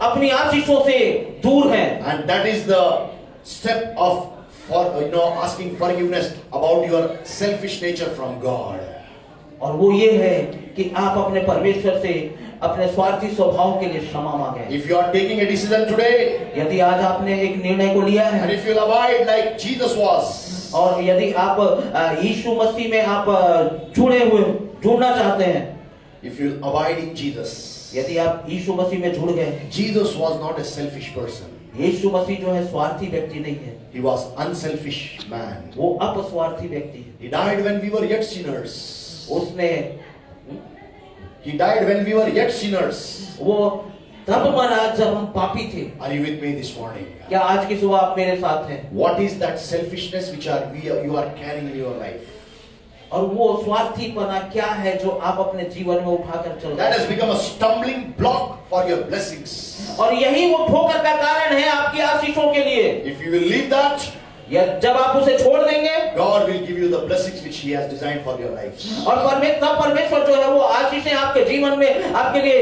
अपनी आशीषों से दूर हैं। And that is the step of asking forgiveness about your selfish nature from God. और वो ये है कि आप अपने परमेश्वर से अपने स्वार्थी स्वभाव के लिए क्षमा मांगे। If you are taking a decision today, यदि आज आपने एक निर्णय को लिया and है if you will abide like Jesus was, और यदि आप यीशु मसीह में आप जुड़ना चाहते हैं, if you abide in Jesus, यदि आप यीशु मसीह में जुड़ गए, Jesus was not a selfish person. यीशु मसीह जो है स्वार्थी व्यक्ति नहीं है, He was unselfish man. वो अपस्वार्थी व्यक्ति है। He died when we were yet sinners. उसने He died when we were yet sinners. वो तब मरा जब हम पापी थे। Are you with me this morning? क्या आज की सुबह आप मेरे साथ हैं? What is that selfishness which you are carrying in your life? और वो स्वार्थीपना क्या है जो आप अपने जीवन में उठाकर चल रहे That has हैं? become a stumbling block for your blessings. और यही वो ठोकर का कारण है आपकी आशीषों के लिए। If you will leave that, या जब आप उसे छोड़ देंगे, God will give you the blessings which He has designed for your life. और परमेश्वर जो है वो आशीषें आपके जीवन में आपके लिए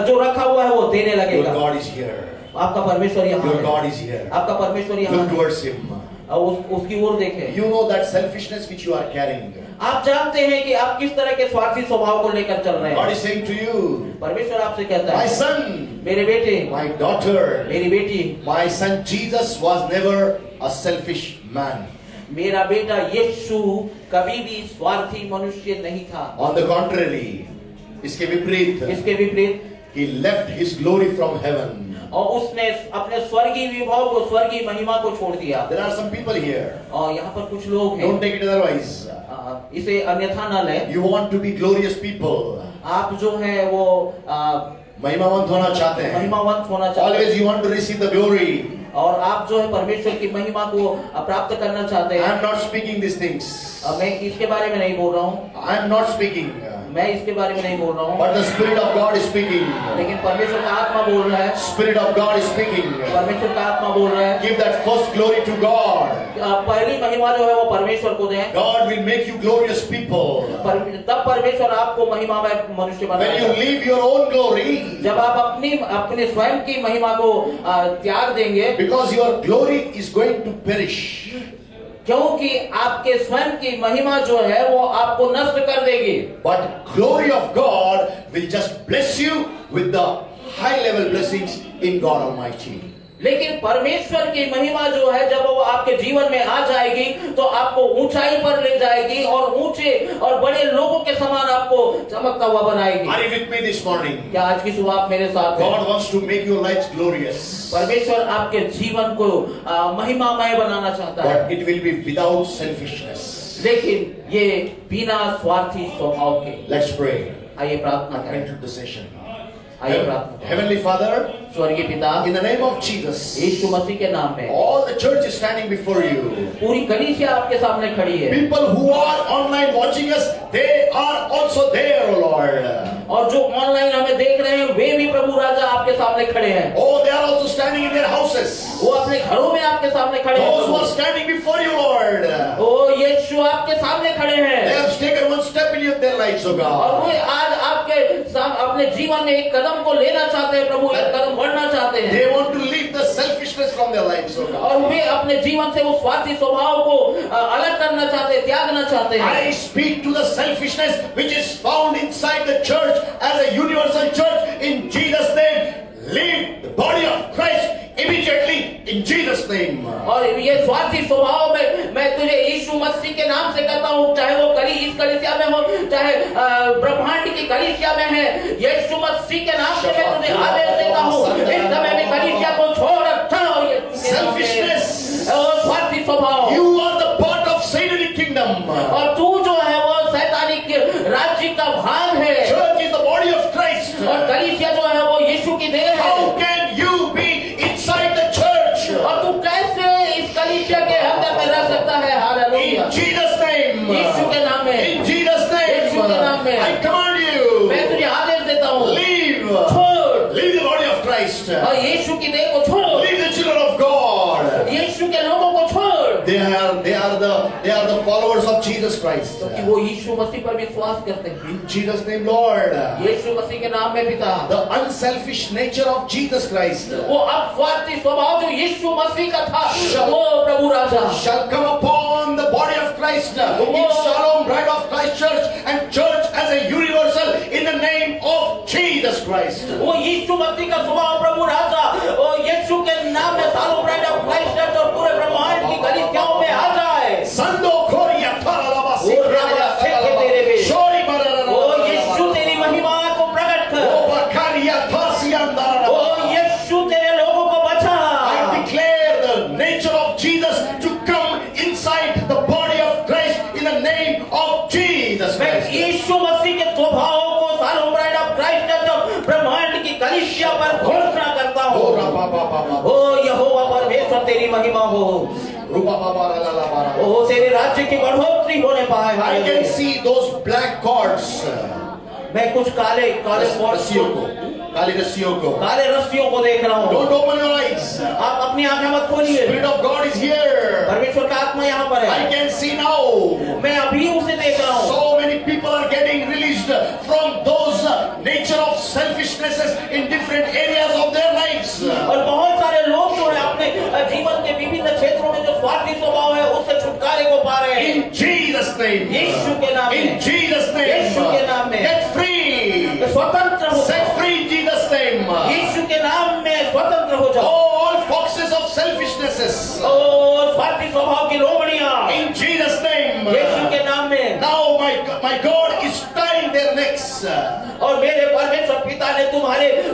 जो रखा हुआ है वो देने Your लगेगा। God is here. आपका परमेश्वर यहाँ Your है। God is here. आपका परमेश्वर यहाँ Look है। towards Him. और उसकी ओर देखें। You know that selfishness which you are carrying. आप जानते हैं कि आप किस तरह के स्वार्थी स्वभाव को लेकर चल रहे God हैं। is saying to you, परमेश्वर आपसे कहता my है, son, मेरे बेटे, my daughter, मेरी बेटी, my son Jesus was never a selfish man. मेरा बेटा यीशु कभी भी स्वार्थी मनुष्य नहीं था। On the contrary, इसके विपरीत, इसके विपरीत he left his glory from heaven. और उसने अपने स्वर्गीय विभव को, स्वर्गीय महिमा को छोड़ दिया। There are some people here. और यहाँ पर कुछ लोग हैं, Don't take it otherwise. इसे अन्यथा न लें। You want to be glorious people. आप जो है वो महिमावंत होना चाहते हैं. महिमावंत होना चाहते हैं Always you want to receive the glory. और आप जो है परमेश्वर की महिमा को प्राप्त करना चाहते I हैं। am not speaking these things. मैं इसके बारे में नहीं बोल रहा हूँ, I am not speaking. मैं इसके बारे में नहीं बोल रहा हूँ, But the Spirit of God is speaking. लेकिन परमेश्वर का आत्मा बोल रहा है। Spirit of God is speaking. परमेश्वर का आत्मा बोल रहा है, Give that first glory to God. पहली महिमा जो है वो परमेश्वर को दें। God will make you glorious people. तब परमेश्वर आपको महिमा में मनुष्य When you बनाएगा। leave your own glory, जब आप अपने स्वयं की महिमा को त्याग देंगे, because your glory is going to perish. क्योंकि आपके स्वयं की महिमा जो है वो आपको नष्ट कर देगी। But glory of God will just bless you with the high level blessings in God Almighty. लेकिन परमेश्वर की महिमा जो है जब वो आपके जीवन में आ जाएगी तो आपको ऊंचाई पर ले जाएगी और ऊंचे और बड़े लोगों के समान आपको चमकता हुआ बनाएगी। Are you with me this morning? क्या आज की सुबह आप मेरे साथ हैं? God wants to make your lives glorious. परमेश्वर आपके जीवन को महिमामय बनाना चाहता है, But it will be without selfishness. लेकिन ये बिना स्वार्थी स्वभाव के। Let's pray. आइए प्रार्थना करें। Into the session. आइए प्रार्थना करें। Heavenly Father, स्वर्गीय पिता, in the name of Jesus, यीशु मसीह के नाम में all the church is standing before you. पूरी कलीसिया आपके सामने खड़ी है। People who are online watching us, they are also there, O Lord. और जो ऑनलाइन हमें देख रहे हैं वे भी प्रभु राजा आपके सामने खड़े हैं। Oh, they are also standing in their houses. वो अपने घरों में आपके सामने खड़े हैं। Those who are standing before you, Lord, ओ यीशु आपके सामने खड़े they हैं have taken one step in their lives, O और God. वो आज आपके अपने जीवन में एक कदम को लेना चाहते हैं प्रभु, एक कदम बढ़ना चाहते हैं They want to leave the selfishness from their lives, O God. और वे अपने जीवन से वो स्वार्थी स्वभाव को अलग करना चाहते हैं, त्यागना चाहते हैं। I speak to the selfishness which is found inside the church as a universal church in Jesus' name. Leave the body of Christ immediately in Jesus' name. और ये स्वार्थी स्वभाव में मैं तुझे यीशु मसीह के नाम से कहता हूँ, चाहे वो इस कलीसिया में हो, चाहे ब्रह्मांड की कलीसिया में है, यीशु मसीह के नाम से मैं तुझे आदेश देता हूँ, नाम में I command you, मैं तुझे आदेश देता हूँ, leave, छोड़, leave the body of Christ, और यीशु की देह को छोड़, leave the children of God. यीशु के लोगों को छोड़, They are the followers of Jesus Christ. क्योंकि वो यीशु मसीह पर विश्वास करते हैं। In Jesus' name, Lord. यीशु मसीह के नाम में पिता, The unselfish nature of Jesus Christ वो अपस्वार्थी स्वभाव जो यीशु मसीह का था, वो प्रभु राजा shall come upon the body of Christ in Shalom Bride of Christ Church and Church as a universal in the name of Jesus Christ. वो यीशु मसीह का स्वभाव प्रभु राजा और यीशु के नाम में सालों ब्राइड ऑफ क्राइस्ट चर्च और पूरे ब्रह्मांड की कलीसियाओं में आ जाए। Sando Korea Taralaba Shori Barara ओ यीशु तेरी महिमा को प्रकट कर, Bakaria Tasiandara. ओ यीशु तेरे लोगों को बचा। I declare the nature of Jesus to come inside the body of Christ in the name of Jesus मैं Christ. यीशु मसीह के स्वभाव को सालों ब्राइड ऑफ क्राइस्ट चर्च और ब्रह्मांड की कलीसिया पर घोषणा करता हूँ। ओ यहोवा परमेश्वर तेरी महिमा हो, ओ तेरे राज्य की बढ़ोतरी होने पाए। I can see those black cords. मैं कुछ काले काले रस्सियों को, काली रस्सियों को. काले रस्सियों को देख रहा हूँ। Don't open your eyes. आप अपनी आंखें मत खोलिए, Spirit of God is here. परमेश्वर का आत्मा यहाँ पर I है। can see now. मैं अभी उसे देख रहा हूँ। So many people are getting released from those nature of selfishnesses in different areas of their lives. और बहुत सारे लोग जो है अपने जीवन के विभिन्न क्षेत्रों में जो स्वार्थी स्वभाव है उससे छुटकारे को पा रहे हैं। In Jesus' name. यीशु के नाम में, In Jesus' name. यीशु के नाम में Get free. स्वतंत्र हो Set जाओ। free in Jesus' name. यीशु के नाम में स्वतंत्र हो जाओ। All foxes of selfishnesses. और स्वार्थी स्वभाव की लोमड़ियां In Jesus' name. यीशु के नाम में। Now my God is tying their necks. और मेरे परमेश्वर पिता ने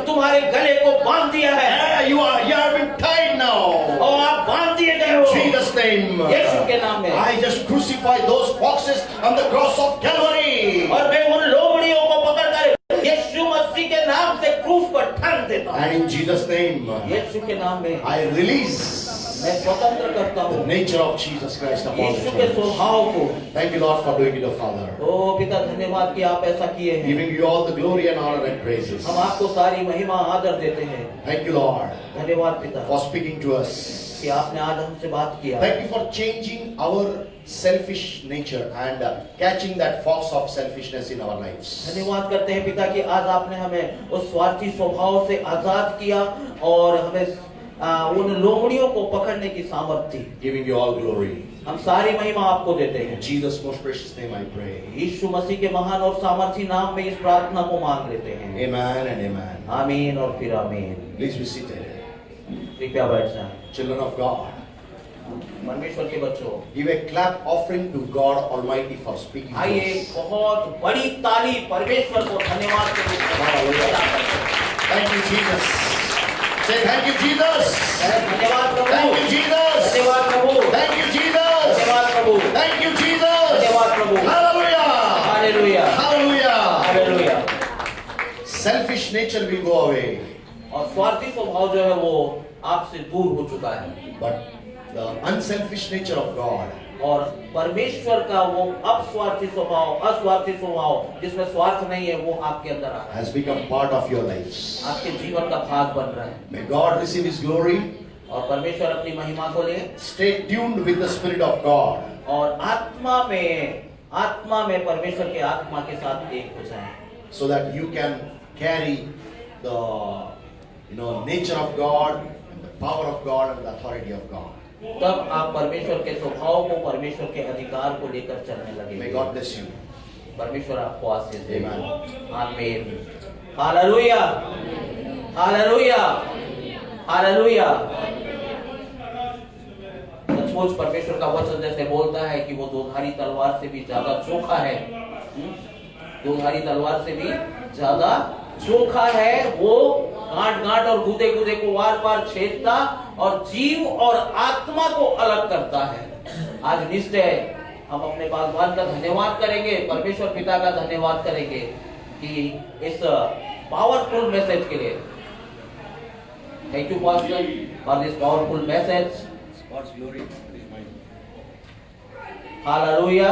तुम्हारे गले को बांध दिया है। You have been tied now. और आप बांध दिए गए हो Jesus' name. यीशु के नाम में। I just crucify those foxes on the cross of Calvary. और मैं उन लोमड़ियों को पकड़कर यीशु मसीह के नाम से क्रूस पर ठन देता हूँ। And in Jesus' name, यीशु के नाम में I release मैं स्वतंत्र करता the हूँ nature of Jesus Christ upon the यीशु के church. स्वभाव को। Thank you, Lord, for doing it, O Father. ओ पिता धन्यवाद कि आप ऐसा किए हैं। Giving you all the glory and honor and praises. हम आपको सारी महिमा आदर देते हैं। Thank you, Lord, धन्यवाद पिता for speaking to us. कि आपने आज हमसे बात किया। Thank you for changing our selfish nature and catching that fox of selfishness in our lives. धन्यवाद करते हैं पिता कि आज आपने हमें उस स्वार्थी स्वभाव से आजाद किया और हमें उन लोमड़ियों को पकड़ने की सामर्थ्य दी। Giving you all glory. हम सारी महिमा आपको देते In हैं। Jesus' most precious name I pray. यीशु मसीह के महान और सामर्थी नाम में इस प्रार्थना को मांग लेते हैं। Amen and amen. आमीन और फिर आमीन। Please be seated. कृपया बैठ जाएं। Children of God, परमेश्वर के बच्चों, give a clap offering to God Almighty for speaking to आइए us. बहुत बड़ी ताली परमेश्वर को धन्यवाद के रूप में Hallelujah. अदा करते हैं। Thank you, Jesus. Say thank you, Jesus. धन्यवाद प्रभु, Thank you, Jesus. धन्यवाद प्रभु, Thank you, Jesus. धन्यवाद प्रभु, Thank you, Jesus. धन्यवाद प्रभु। Hallelujah. Hallelujah, Hallelujah. Hallelujah. Selfish nature will go away, और स्वार्थी स्वभाव जो है वो आपसे दूर हो चुका है but the unselfish nature of God और परमेश्वर का वो अस्वार्थी स्वभाव जिसमें स्वार्थ नहीं है वो आपके अंदर आ रहा है, has become part of your lives. आपके जीवन का भाग बन रहा है। May God receive His glory. और परमेश्वर अपनी महिमा को ले Stay tuned with the Spirit of God. और आत्मा में परमेश्वर के आत्मा के साथ एक हो जाए, So that you can carry the nature of God, and the power of God, and the authority of God. तब आप परमेश्वर के स्वभाव को, परमेश्वर के अधिकार को लेकर चलने May लगेंगे। God bless you. परमेश्वर आपको आशीष दे। Amen. आमीन। Hallelujah, hallelujah, hallelujah. सचमुच परमेश्वर का वचन जैसे बोलता है कि वो दोधारी तलवार से भी ज्यादा चोखा है, दोधारी तलवार से भी ज्यादा चोखा है, वो गांठ और गूदे को वार पार छेदता और जीव और आत्मा को अलग करता है। आज निश्चय हम अपने बागबान का धन्यवाद करेंगे, परमेश्वर पिता का धन्यवाद करेंगे कि इस पावरफुल मैसेज के लिए। Thank you pastor for this powerful message. God's glory is mine. Hallelujah,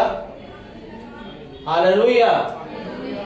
hallelujah.